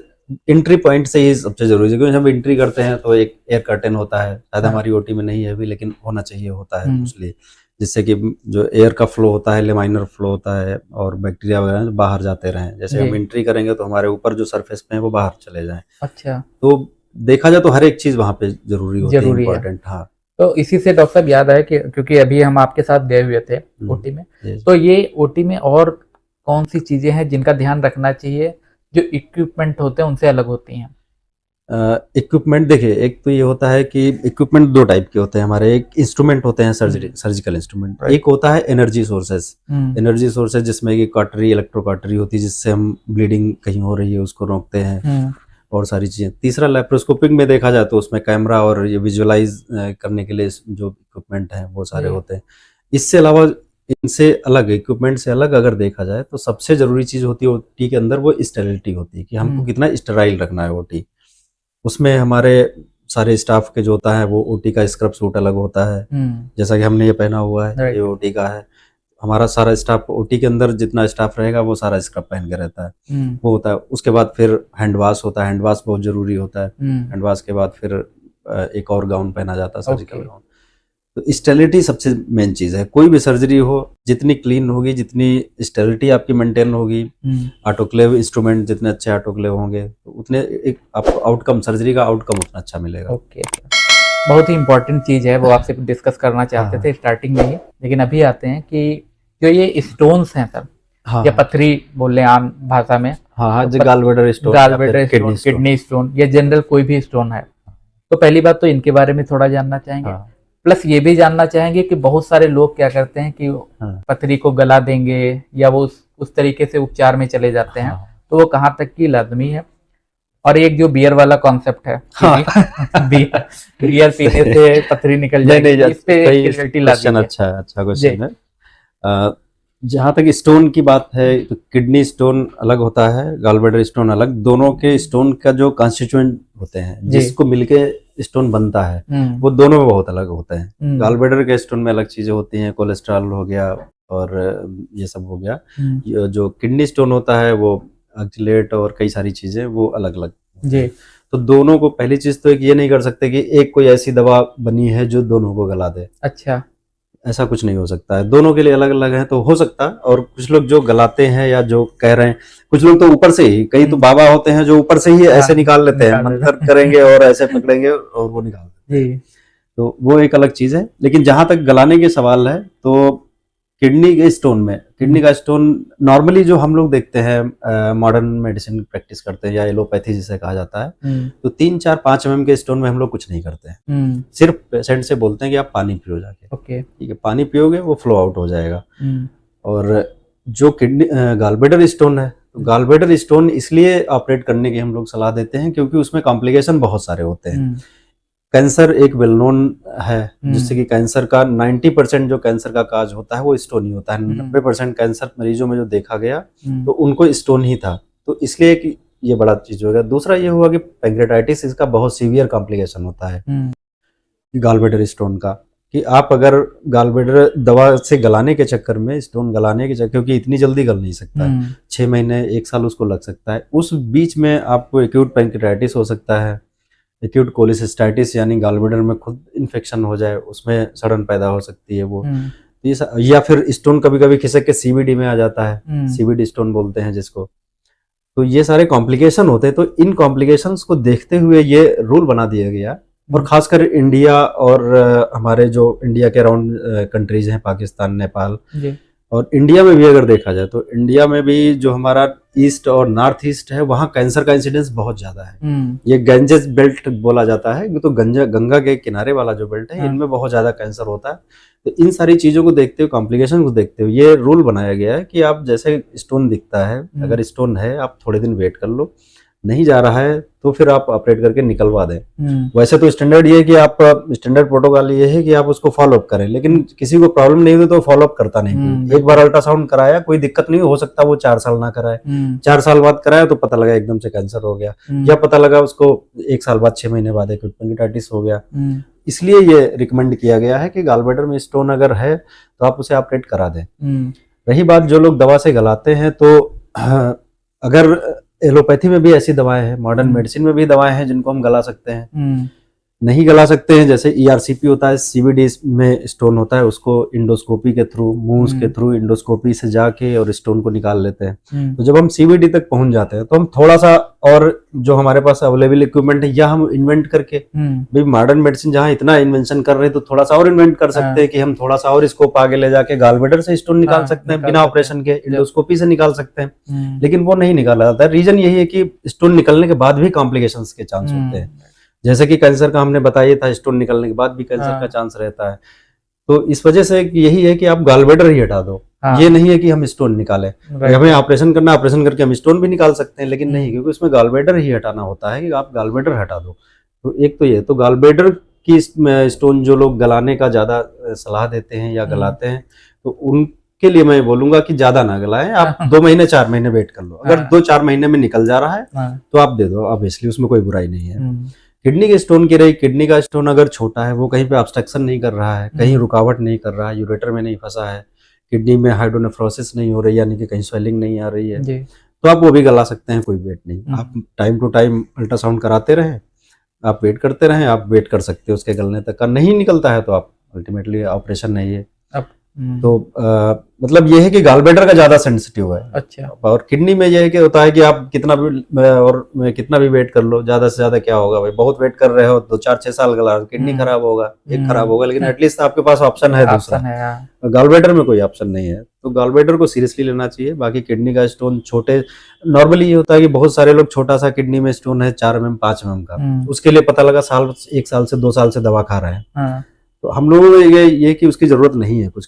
एंट्री पॉइंट से ही सबसे जरूरी है, क्योंकि हम एंट्री करते हैं तो एक एयर कर्टेन होता है, शायद हमारी ओटी में नहीं है अभी लेकिन होना चाहिए, होता है मोस्टली, जिससे कि जो एयर का फ्लो होता है, लेमाइनर फ्लो होता है, और बैक्टीरिया वगैरह बाहर जाते रहें। जैसे हम एंट्री करेंगे तो हमारे ऊपर जो सरफेस पे है वो बाहर चले जाएं। अच्छा, तो देखा जाए तो हर एक चीज वहां पे जरूरी होती है, इम्पोर्टेंट। हाँ, तो इसी से डॉक्टर साहब याद है कि क्योंकि अभी हम आपके साथ गए हुए थे ओटी में, तो ये ओटी में और कौन सी चीजें हैं जिनका ध्यान रखना चाहिए जो इक्विपमेंट होते हैं उनसे अलग होती हैं? इक्विपमेंट देखिए, एक तो ये होता है कि इक्विपमेंट 2 टाइप के होते हैं हमारे। एक इंस्ट्रूमेंट होते हैं सर्जिकल इंस्ट्रूमेंट, एक होता है एनर्जी सोर्सेज। एनर्जी सोर्सेज जिसमें कि कॉटरी, इलेक्ट्रो कॉटरी होती है, जिससे हम ब्लीडिंग कहीं हो रही है उसको रोकते हैं, और सारी चीजें। तीसरा लैप्रोस्कोपिक में देखा जाए तो उसमें कैमरा और ये विजुअलाइज करने के लिए जो इक्विपमेंट हैं वो सारे होते हैं। इससे अलावा इनसे अलग, इक्विपमेंट से अलग अगर देखा जाए तो सबसे जरूरी चीज होती है ओटी के अंदर, वो स्टेरिलिटी होती है कि हमको कितना स्टेराइल रखना है ओटी। उसमें हमारे सारे स्टाफ के जो होता है वो ओटी का स्क्रब सूट अलग होता है, जैसा कि हमने ये पहना हुआ है, ये ओटी का है। हमारा सारा स्टाफ ओटी के अंदर जितना स्टाफ रहेगा वो सारा स्क्रब पहन के रहता है, वो होता है। उसके बाद फिर हैंड वॉश होता है, हैंड वॉश बहुत जरूरी होता है। हैंड वॉश के बाद फिर एक और गाउन पहना जाता है, सर्जिकल गाउन। तो स्टेरिलिटी सबसे मेन चीज है। कोई भी सर्जरी हो, जितनी क्लीन होगी, जितनी स्टेरिलिटी आपकी मेंटेन होगी, ऑटोक्लेव इंस्ट्रूमेंट जितने अच्छे ऑटोक्लेव होंगे, तो उतने एक आपको आउटकम, सर्जरी का आउटकम उतना अच्छा मिलेगा। ओके, बहुत ही इंपॉर्टेंट चीज है, वो आपसे डिस्कस करना चाहते थे स्टार्टिंग में ही। लेकिन अभी आते हैं कि जो ये स्टोन्स हैं सर, या पथरी बोल रहे आम भाषा में, जो गॉलब्लैडर स्टोन, किडनी स्टोन, या जनरल कोई भी स्टोन है, तो पहली बात तो इनके बारे में थोड़ा जानना चाहेंगे। प्लस ये भी जानना चाहेंगे कि बहुत सारे लोग क्या करते हैं कि पथरी को गला देंगे या वो उस तरीके से उपचार में चले जाते हैं, तो वो कहाँ तक की लाजमी है। और एक जो बियर वाला कॉन्सेप्ट है, बियर पीने से पथरी निकल जाएगी, इस पे अच्छा क्वेश्चन है। जहाँ तक स्टोन की बात है, तो किडनी स्टोन अलग होता है, गॉलब्लैडर स्टोन अलग। दोनों के स्टोन का जो कॉन्स्टिट्यूएंट होते हैं, जिसको मिलके स्टोन बनता है, वो दोनों में बहुत अलग होते हैं। गॉलब्लैडर के स्टोन में अलग चीजें होती हैं, कोलेस्ट्रॉल हो गया और ये सब हो गया। जो किडनी स्टोन होता है वो ऑक्सीलेट और कई सारी चीजें वो अलग अलग जी। तो दोनों को, पहली चीज तो एक ये नहीं कर सकते कि एक कोई ऐसी दवा बनी है जो दोनों को गला दे। अच्छा, ऐसा कुछ नहीं हो सकता है, दोनों के लिए अलग अलग है तो हो सकता है। और कुछ लोग जो गलाते हैं या जो कह रहे हैं, कुछ लोग तो ऊपर से ही, कई तो बाबा होते हैं जो ऊपर से ही ऐसे निकाल लेते हैं, मंत्र करेंगे और ऐसे पकड़ेंगे और वो निकाल देते हैं, तो वो एक अलग चीज है। लेकिन जहां तक गलाने के सवाल है, तो किडनी के स्टोन में, किडनी का स्टोन नॉर्मली जो हम लोग देखते हैं, मॉडर्न मेडिसिन प्रैक्टिस करते हैं या एलोपैथी जिसे कहा जाता है, तो 3-4-5 mm के स्टोन में हम लोग कुछ नहीं करते हैं। सिर्फ पेशेंट से बोलते हैं कि आप पानी पियो जाके, ओके ठीक है, पानी पियोगे वो फ्लो आउट हो जाएगा। और जो किडनी गॉलब्लैडर स्टोन है, तो गॉलब्लैडर स्टोन इसलिए ऑपरेट करने की हम लोग सलाह देते हैं क्योंकि उसमें कॉम्प्लिकेशन बहुत सारे होते हैं। कैंसर एक वेल नोन है, जिससे कि कैंसर का 90% जो कैंसर का काज होता है वो स्टोन ही होता है। 90% कैंसर मरीजों में जो देखा गया तो उनको स्टोन ही था, तो इसलिए कि ये बड़ा चीज हो गया। दूसरा ये हुआ कि पैंक्रेटाइटिस, इसका बहुत सीवियर कॉम्प्लिकेशन होता है गॉलब्लैडर स्टोन का, कि आप अगर गॉलब्लैडर दवा से गलाने के चक्कर में, स्टोन गलाने के चक्कर, क्योंकि इतनी जल्दी गल नहीं सकता है, 6 महीने 1 साल उसको लग सकता है, उस बीच में आपको एक्यूट पैंक्रेटाइटिस हो सकता है, एक्यूट कोलिसिस्टाइटिस यानी गॉलब्लैडर में खुद इन्फेक्शन हो जाए, उसमें सड़न पैदा हो सकती है वो, या फिर स्टोन कभी कभी खिसक के सीवीडी में आ जाता है, सीवीडी स्टोन बोलते हैं जिसको। तो ये सारे कॉम्प्लिकेशन होते हैं। तो इन कॉम्प्लिकेशंस को देखते हुए ये रूल बना दिया गया, और खासकर इंडिया और हमारे जो इंडिया के अराउंड कंट्रीज हैं, पाकिस्तान, नेपाल, और इंडिया में भी अगर देखा जाए तो इंडिया में भी जो हमारा ईस्ट और नॉर्थ ईस्ट है, वहाँ कैंसर का इंसिडेंस बहुत ज्यादा है। ये गंजेस बेल्ट बोला जाता है, तो गंगा के किनारे वाला जो बेल्ट है, इनमें बहुत ज्यादा कैंसर होता है। तो इन सारी चीजों को देखते हुए, कॉम्प्लिकेशन को देखते हुए ये रूल बनाया गया है कि आप जैसे स्टोन दिखता है, अगर स्टोन है आप थोड़े दिन वेट कर लो, नहीं जा रहा है तो फिर आप ऑपरेट करके निकलवा दें। वैसे तो स्टैंडर्ड ये है कि आप, स्टैंडर्ड प्रोटोकॉल ये है कि आप उसको फॉलो अप करें, लेकिन किसी को प्रॉब्लम नहीं हुई तो फॉलो अप करता नहीं। एक बार अल्ट्रासाउंड कराया, कोई दिक्कत नहीं, हो सकता वो 4 साल ना कराए, 4 साल बाद कराया तो पता लगा एकदम से कैंसर हो गया, या पता लगा उसको 1 साल बाद, 6 महीने बाद एक्यूट पैंक्रेटाइटिस हो गया। इसलिए ये रिकमेंड किया गया है कि गॉलब्लैडर में स्टोन अगर है तो आप उसे ऑपरेट करा दें। रही बात जो लोग दवा से गलाते हैं, तो अगर एलोपैथी में भी ऐसी दवाएं हैं, मॉडर्न मेडिसिन में भी दवाएं हैं जिनको हम गला सकते हैं, नहीं गला सकते हैं, जैसे ERCP होता है, CVD में स्टोन होता है, उसको इंडोस्कोपी के थ्रू, मुंह के थ्रू इंडोस्कोपी से जाके और स्टोन को निकाल लेते हैं। तो जब हम CVD तक पहुंच जाते हैं तो हम थोड़ा सा, और जो हमारे पास अवेलेबल इक्विपमेंट है या हम इन्वेंट करके, भाई मॉडर्न मेडिसिन जहाँ इतना इन्वेंशन कर रहे हैं तो थोड़ा सा और इन्वेंट कर सकते हैं कि हम थोड़ा सा और स्कोप आगे ले जाके गॉलब्लैडर से स्टोन निकाल सकते हैं, बिना ऑपरेशन के इंडोस्कोपी से निकाल सकते हैं। लेकिन वो नहीं निकाला जाता है। रीजन यही है कि स्टोन निकलने के बाद भी कॉम्प्लिकेशंस के चांस होते हैं, जैसे कि कैंसर का हमने बताया था, स्टोन निकलने के बाद भी कैंसर का चांस रहता है। तो इस वजह से यही है कि आप गॉलब्लैडर ही हटा दो, ये नहीं है कि हम स्टोन निकालें। हमें ऑपरेशन करना, ऑपरेशन करके हम स्टोन भी निकाल सकते हैं, लेकिन नहीं, क्योंकि उसमें गॉलब्लैडर ही हटाना होता है कि आप गॉलब्लैडर हटा दो। तो एक तो ये, तो गॉलब्लैडर की स्टोन जो लोग गलाने का ज्यादा सलाह देते हैं या गलाते हैं, तो उनके लिए मैं बोलूंगा कि ज्यादा ना गलाएं, आप 2 महीने 4 महीने वेट कर लो। अगर 2-4 महीने में निकल जा रहा है तो आप दे दो, ऑब्वियसली उसमें कोई बुराई नहीं है। किडनी के स्टोन की रही, किडनी का स्टोन अगर छोटा है, वो कहीं पे ऑब्स्ट्रक्शन नहीं कर रहा है, कहीं रुकावट नहीं कर रहा है, यूरेटर में नहीं फंसा है, किडनी में हाइड्रोनेफ्रोसिस नहीं हो रही, यानी कि कहीं स्वेलिंग नहीं आ रही है, तो आप वो भी गला सकते हैं, कोई वेट नहीं। आप टाइम टू टाइम अल्ट्रासाउंड कराते रहें, आप वेट करते रहें, आप वेट कर सकते हो उसके गलने तक का। नहीं निकलता है तो आप अल्टीमेटली ऑपरेशन है ये। अब तो मतलब ये है कि गॉल ब्लैडर का ज्यादा सेंसिटिव है। अच्छा। और किडनी में ये है कि होता है कि आप कितना भी वेट कर लो, ज्यादा से ज्यादा क्या होगा भाई, बहुत वेट कर रहे हो तो 4-6 साल का किडनी खराब होगा, एक खराब होगा, लेकिन एटलीस्ट आपके पास ऑप्शन है दूसरा। गॉल ब्लैडर में कोई ऑप्शन नहीं है, तो गॉल ब्लैडर को सीरियसली लेना चाहिए। बाकी किडनी का स्टोन छोटे, नॉर्मली ये होता है कि बहुत सारे लोग छोटा सा किडनी में स्टोन है 4 mm 5 mm का, उसके लिए पता लगा 1 साल से 2 साल से दवा खा रहे हैं। तो हम लोगों को ये कि उसकी जरूरत नहीं है, कुछ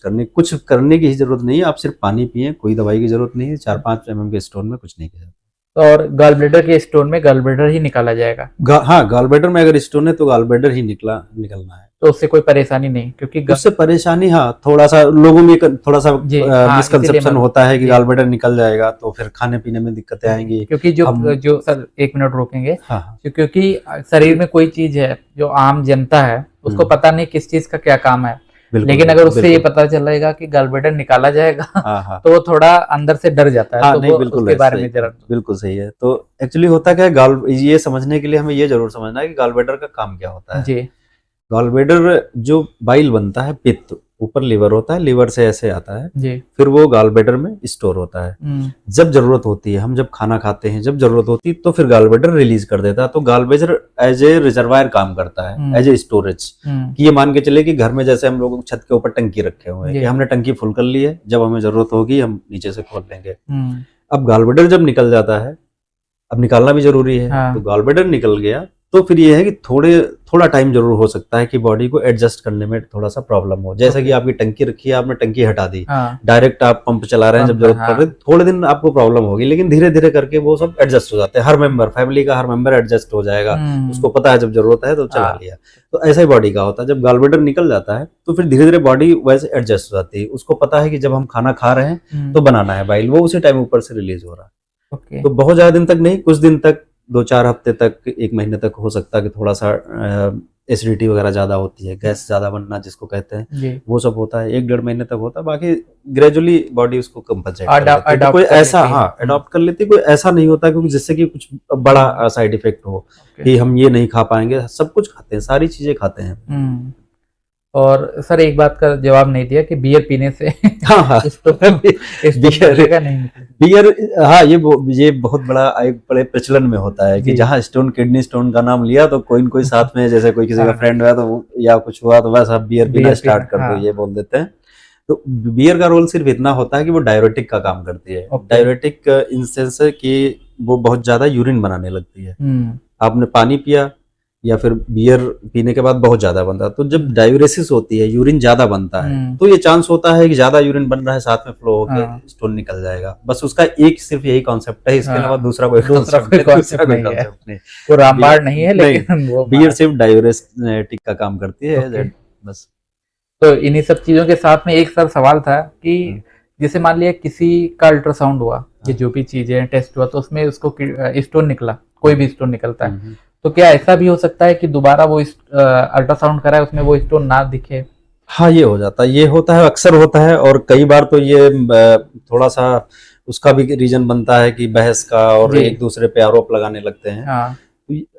करने की ही जरूरत नहीं है, आप सिर्फ पानी पिए, कोई दवाई की जरूरत नहीं है। 4-5 mm के स्टोन में कुछ नहीं किया। और गॉल ब्लैडर के स्टोन में गॉल ब्लैडर ही निकाला जाएगा? हाँ, गॉल ब्लैडर में अगर स्टोन है तो गॉल ब्लैडर ही निकलना है, तो उससे कोई परेशानी नहीं? क्योंकि उससे परेशानी, हाँ, थोड़ा सा लोगों में थोड़ा सा मिसकंसेप्शन होता है कि गॉल ब्लैडर निकल जाएगा तो फिर खाने पीने में दिक्कतें आएंगी। क्योंकि जो सर 1 मिनट रोकेंगे। हाँ। क्योंकि शरीर में कोई चीज है जो आम जनता है उसको पता नहीं किस चीज का क्या काम है, लेकिन अगर उससे ये पता चलेगा कि गॉल ब्लैडर निकाला जाएगा तो वो थोड़ा अंदर से डर जाता है। तो नहीं, बिल्कुल उसके बारे में जरा बिल्कुल सही है। तो एक्चुअली होता क्या है, ये समझने के लिए हमें ये जरूर समझना है कि गॉल ब्लैडर का काम क्या होता है जी। गॉल ब्लैडर जो बाइल बनता है, पित्त ऊपर लीवर होता है, लीवर से ऐसे आता है जी, फिर वो गॉल ब्लैडर में स्टोर होता है। जब जरूरत होती है, हम जब खाना खाते हैं, जब जरूरत होती है तो फिर गॉल ब्लैडर रिलीज कर देता है। तो gallbladder as a reservoir काम करता है, एज ए स्टोरेज। कि ये मान के चले कि घर में जैसे हम लोग छत के ऊपर टंकी रखे हुए हैं कि हमने टंकी फुल कर ली है, जब हमें जरूरत होगी हम नीचे से खोल लेंगे। अब गॉल ब्लैडर जब निकल जाता है, अब निकालना भी जरूरी है। तो गॉल ब्लैडर निकल गया तो फिर ये है कि थोड़ा टाइम जरूर हो सकता है कि बॉडी को एडजस्ट करने में थोड़ा सा प्रॉब्लम हो। जैसे कि आपकी टंकी रखी है, आपने टंकी हटा दी, डायरेक्ट आप पंप चला रहे हैं, जब जरूरत पड़ रही थोड़े दिन आपको प्रॉब्लम होगी, लेकिन धीरे धीरे करके वो सब एडजस्ट हो जाते हैं। हर मेंबर, फैमिली का हर मेंबर एडजस्ट हो जाएगा, उसको पता है जब जरूरत है तो चला लिया। तो ऐसा ही बॉडी का होता है, जब गॉल ब्लैडर निकल जाता है तो फिर धीरे धीरे बॉडी वैसे एडजस्ट हो जाती है। उसको पता है कि जब हम खाना खा रहे हैं तो बनाना है बाइल, वो उसी टाइम ऊपर से रिलीज हो रहा है। तो बहुत ज्यादा दिन तक नहीं, कुछ दिन तक, 2-4 हफ्ते तक, 1 महीने तक हो सकता है कि थोड़ा सा एसिडिटी वगैरह ज्यादा होती है, गैस ज्यादा बनना जिसको कहते हैं, वो सब होता है। 1-1.5 महीने तक होता है। बाकी ग्रेजुअली बॉडी उसको कंपनसेट कर लेती है, कोई ऐसा अडॉप्ट कर लेती है। कोई ऐसा नहीं होता क्योंकि जिससे कि कुछ बड़ा साइड इफेक्ट हो कि हम ये नहीं खा पाएंगे। सब कुछ खाते हैं, सारी चीजें खाते हैं। और सर एक बात का जवाब नहीं दिया कि बियर पीने से बियर, हाँ, ये बहुत बड़े प्रचलन में होता है कि जहाँ स्टोन, किडनी स्टोन का नाम लिया तो कोई साथ में, जैसे कोई किसी का फ्रेंड हुआ तो या कुछ हुआ तो बस आप बियर पीना स्टार्ट कर दो, ये बोल देते हैं। तो बियर का रोल सिर्फ इतना होता है कि वो डायरेटिक का काम करती है। डायरेटिक इन सेंस कि वो बहुत ज्यादा यूरिन बनाने लगती है। आपने पानी पिया या फिर बियर पीने के बाद बहुत ज्यादा बनता है, तो जब डायूरेसिस होती है, यूरिन ज्यादा बनता है, तो ये चांस होता है कि ज्यादा यूरिन बन रहा है, साथ में फ्लो होकर स्टोन निकल जाएगा। बस उसका सिर्फ यही कॉन्सेप्ट है, इसके अलावा दूसरा कोई कॉन्सेप्ट नहीं। वो रामबाण नहीं है, लेकिन बियर सिर्फ डायूरेटिक का काम करती है बस। तो इन्हीं सब चीजों के साथ में एक सर सवाल था कि जैसे मान लिया किसी का अल्ट्रासाउंड हुआ, ये जो भी चीजें टेस्ट हुआ, तो उसमें उसको स्टोन निकला, कोई भी स्टोन निकलता है, तो क्या ऐसा भी हो सकता है कि दोबारा वो अल्ट्रासाउंड कराए, उसमें वो स्टोन ना दिखे? हाँ, ये हो जाता है, ये होता है, अक्सर होता है। और कई बार तो ये थोड़ा सा उसका भी रीजन बनता है कि बहस का, और एक दूसरे पे आरोप लगाने लगते हैं। हाँ।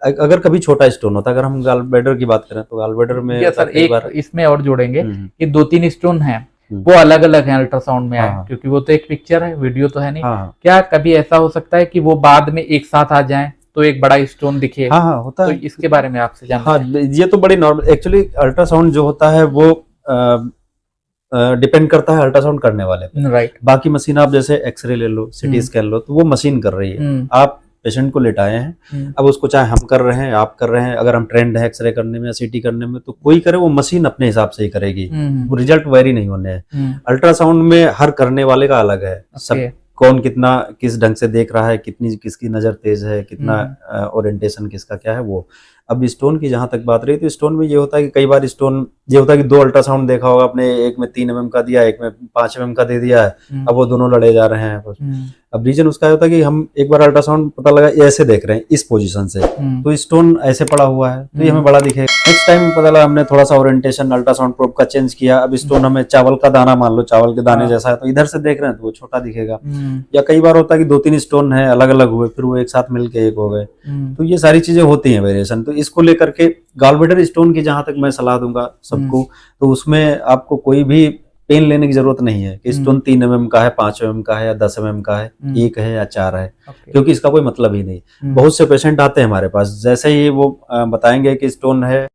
अगर कभी छोटा स्टोन होता है, अगर हम गॉल ब्लैडर की बात करें तो गॉल ब्लैडर में सर एक इसमें और जोड़ेंगे कि 2-3 स्टोन हैं, वो अलग अलग हैं अल्ट्रासाउंड में आए, क्योंकि वो तो एक पिक्चर है, वीडियो तो है नहीं। क्या कभी ऐसा हो सकता है कि वो बाद में एक साथ आ जाएं तो एक बड़ा स्टोन दिखे? हाँ, होता है। तो इसके बारे में आपसे जानना है। ये तो बड़ी नॉर्मल, एक्चुअली अल्ट्रासाउंड जो होता है वो डिपेंड करता है अल्ट्रासाउंड करने वाले पे। राइट। बाकी मशीन आप जैसे एक्सरे ले लो, सिटी स्कैन लो, तो वो मशीन कर रही है। आप पेशेंट को लेटाए हैं, अब उसको चाहे हम कर रहे हैं, आप कर रहे हैं, अगर हम ट्रेंड है एक्सरे करने में या सीटी करने में, तो कोई करे, वो मशीन अपने हिसाब से ही करेगी, वो रिजल्ट वेरी नहीं होने हैं। अल्ट्रासाउंड में हर करने वाले का अलग है, सब कौन कितना किस ढंग से देख रहा है, किसकी नजर तेज है, कितना ओरिएंटेशन किसका क्या है वो। अब स्टोन की जहां तक बात रही, तो स्टोन में ये होता है कि कई बार स्टोन ये होता है कि 2 अल्ट्रासाउंड देखा होगा आपने, एक में 3 mm का दिया, एक में 5 mm का दे दिया है, अब वो दोनों लड़े जा रहे हैं। अब रीजन उसका होता है कि हम एक बार अल्ट्रासाउंड पता लगा ऐसे देख रहे हैं इस पोजीशन से, तो स्टोन ऐसे पड़ा हुआ है तो ये हमें बड़ा दिखेगा। नेक्स्ट टाइम पता लगा हमने थोड़ा सा ओरिएंटेशन अल्ट्रासाउंड प्रोब का चेंज किया, अब स्टोन हमें चावल का दाना, मान लो चावल के दाने जैसा है, तो इधर से देख रहे हैं तो वो छोटा दिखेगा। या कई बार होता है कि 2-3 स्टोन है अलग अलग हुए, फिर वो एक साथ मिलके एक हो गए। तो ये सारी चीजें होती है वेरिएशन। तो इसको लेकर के गॉलब्लैडर स्टोन की जहां तक मैं सलाह दूंगा सबको, तो उसमें आपको कोई भी पेन लेने की जरूरत नहीं है कि स्टोन 3 mm का है, 5 mm का है या 10 mm का है, 1 है या 4 है, क्योंकि इसका कोई मतलब ही नहीं। बहुत से पेशेंट आते हैं हमारे पास, जैसे ही वो बताएंगे कि स्टोन है,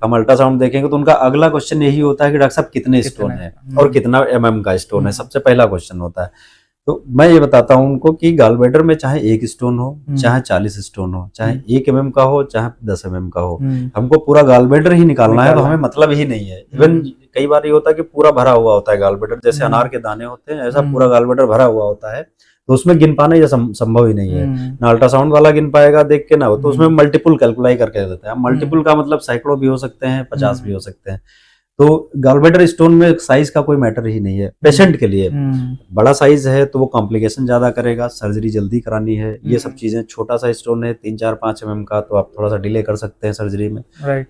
हम अल्ट्रासाउंड देखेंगे तो उनका अगला क्वेश्चन यही होता है कि डॉक्टर साहब कितने स्टोन है और कितना mm का स्टोन है, सबसे पहला क्वेश्चन होता है। तो मैं ये बताता हूँ उनको कि गॉलब्लैडर में चाहे 1 स्टोन हो, चाहे 40 स्टोन हो, चाहे 1 mm का हो, चाहे 10 mm का हो, हमको पूरा गॉलब्लैडर ही निकालना है, तो हमें मतलब ही नहीं है। इवन कई बार ये होता है कि पूरा भरा हुआ होता है गॉलब्लैडर, जैसे अनार के दाने होते हैं ऐसा पूरा गॉलब्लैडर भरा हुआ होता है, तो उसमें गिन पाना ये संभव ही नहीं है। ना अल्ट्रासाउंड वाला गिन पाएगा देख के, ना तो उसमें मल्टीपल कैलकुलाई करके देते हैं। मल्टीपल का मतलब सैकड़ों भी हो सकते हैं, 50 भी हो सकते हैं। तो गॉलब्लैडर स्टोन में साइज का कोई मैटर ही नहीं है पेशेंट के लिए। बड़ा साइज है तो वो कॉम्प्लिकेशन ज्यादा करेगा, सर्जरी जल्दी करानी है, ये सब चीजें। छोटा सा स्टोन है 3, 4, 5 mm का, तो आप थोड़ा सा डिले कर सकते हैं सर्जरी में।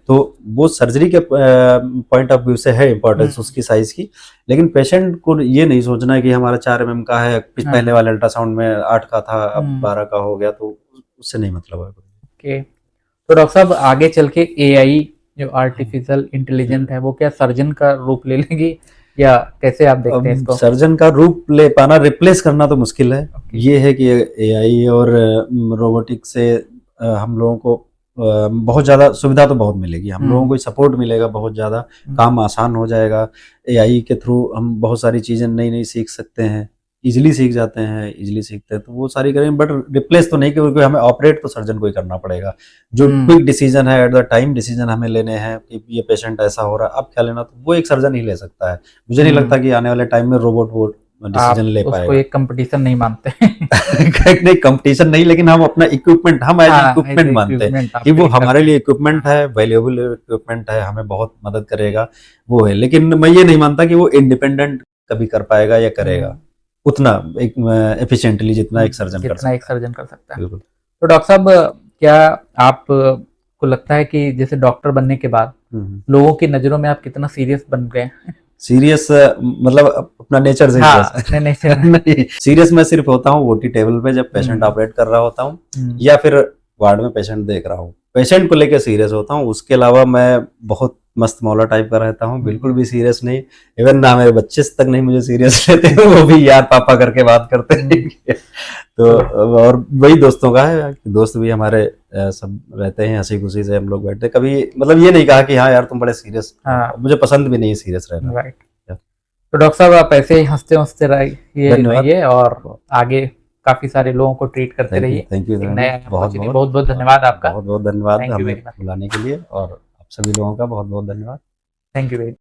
तो वो सर्जरी के पॉइंट ऑफ व्यू से है इंपॉर्टेंस उसकी साइज की, लेकिन पेशेंट को ये नहीं सोचना है कि हमारा 4 mm का है, पहले वाले अल्ट्रासाउंड में 8 का था, अब 12 का हो गया, तो उससे नहीं मतलब है। तो डॉक्टर साहब आगे चल के AI जो आर्टिफिशियल इंटेलिजेंट है वो क्या सर्जन का रूप ले लेगी, या कैसे आप देखते हैं इसको? सर्जन का रूप ले पाना, रिप्लेस करना तो मुश्किल है। ये है कि AI और रोबोटिक से हम लोगों को बहुत ज्यादा सुविधा तो बहुत मिलेगी, हम लोगों को सपोर्ट मिलेगा, बहुत ज्यादा काम आसान हो जाएगा। AI के थ्रू हम बहुत सारी चीजें नई नई सीख सकते हैं, इजिली सीख जाते हैं, इजिली सीखते हैं, तो वो सारी करेंगे। बट रिप्लेस तो नहीं, क्योंकि हमें ऑपरेट तो सर्जन को ही करना पड़ेगा। जो क्विक डिसीजन है, एट द टाइम डिसीजन हमें लेने हैं कि ये पेशेंट ऐसा हो रहा है, अब क्या लेना, तो वो एक सर्जन ही ले सकता है। मुझे नहीं लगता कि आने वाले टाइम में रोबोट वो डिसीजन ले पाएगा। उसको एक कंपटीशन नहीं मानते? नहीं, कंपटीशन नहीं, लेकिन हम अपना इक्विपमेंट, हम एज इक्विपमेंट मानते हैं कि वो हमारे लिए इक्विपमेंट है, वैल्यूएबल इक्विपमेंट है, हमें बहुत मदद करेगा, वो है। लेकिन मैं ये नहीं मानता कि वो इंडिपेंडेंट कभी कर पाएगा या करेगा उतना एक एफिशिएंटली जितना एक सर्जन कर सकता है। तो डॉक्टर साहब क्या आप को लगता है कि जैसे डॉक्टर बनने के बाद लोगों की नजरों में आप कितना सीरियस बन गए? सीरियस मतलब अपना नेचर से? हाँ, नेचर नहीं, सीरियस मैं सिर्फ होता हूँ ओटी टेबल पे जब पेशेंट ऑपरेट कर रहा होता हूँ, या फिर वार्ड में पेशेंट देख रहा हूँ, पेशेंट को लेकर सीरियस होता हूँ। उसके अलावा मैं बहुत मस्त मौला टाइप का रहता हूँ, बिल्कुल भी सीरियस नहीं। इवन ना मेरे बच्चे तक नहीं मुझे सीरियस लेते हैं, वो भी यार पापा करके बात करते हैं। तो और वही दोस्तों का है, दोस्त भी हमारे सब रहते हैं, हंसी खुशी से हम लोग बैठते, कभी मतलब ये नहीं कहा कि हाँ यार तुम बड़े सीरियस। मुझे पसंद भी नहीं है सीरियस रहना। तो डॉक्टर साहब आप ऐसे ही हंसते हंसते रहिए और आगे काफी सारे लोगों को ट्रीट करते रहिए। थैंक यू, बहुत बहुत धन्यवाद आपका। बहुत बहुत धन्यवाद हमें बुलाने के लिए, और आप सभी लोगों का बहुत बहुत धन्यवाद। Thank you.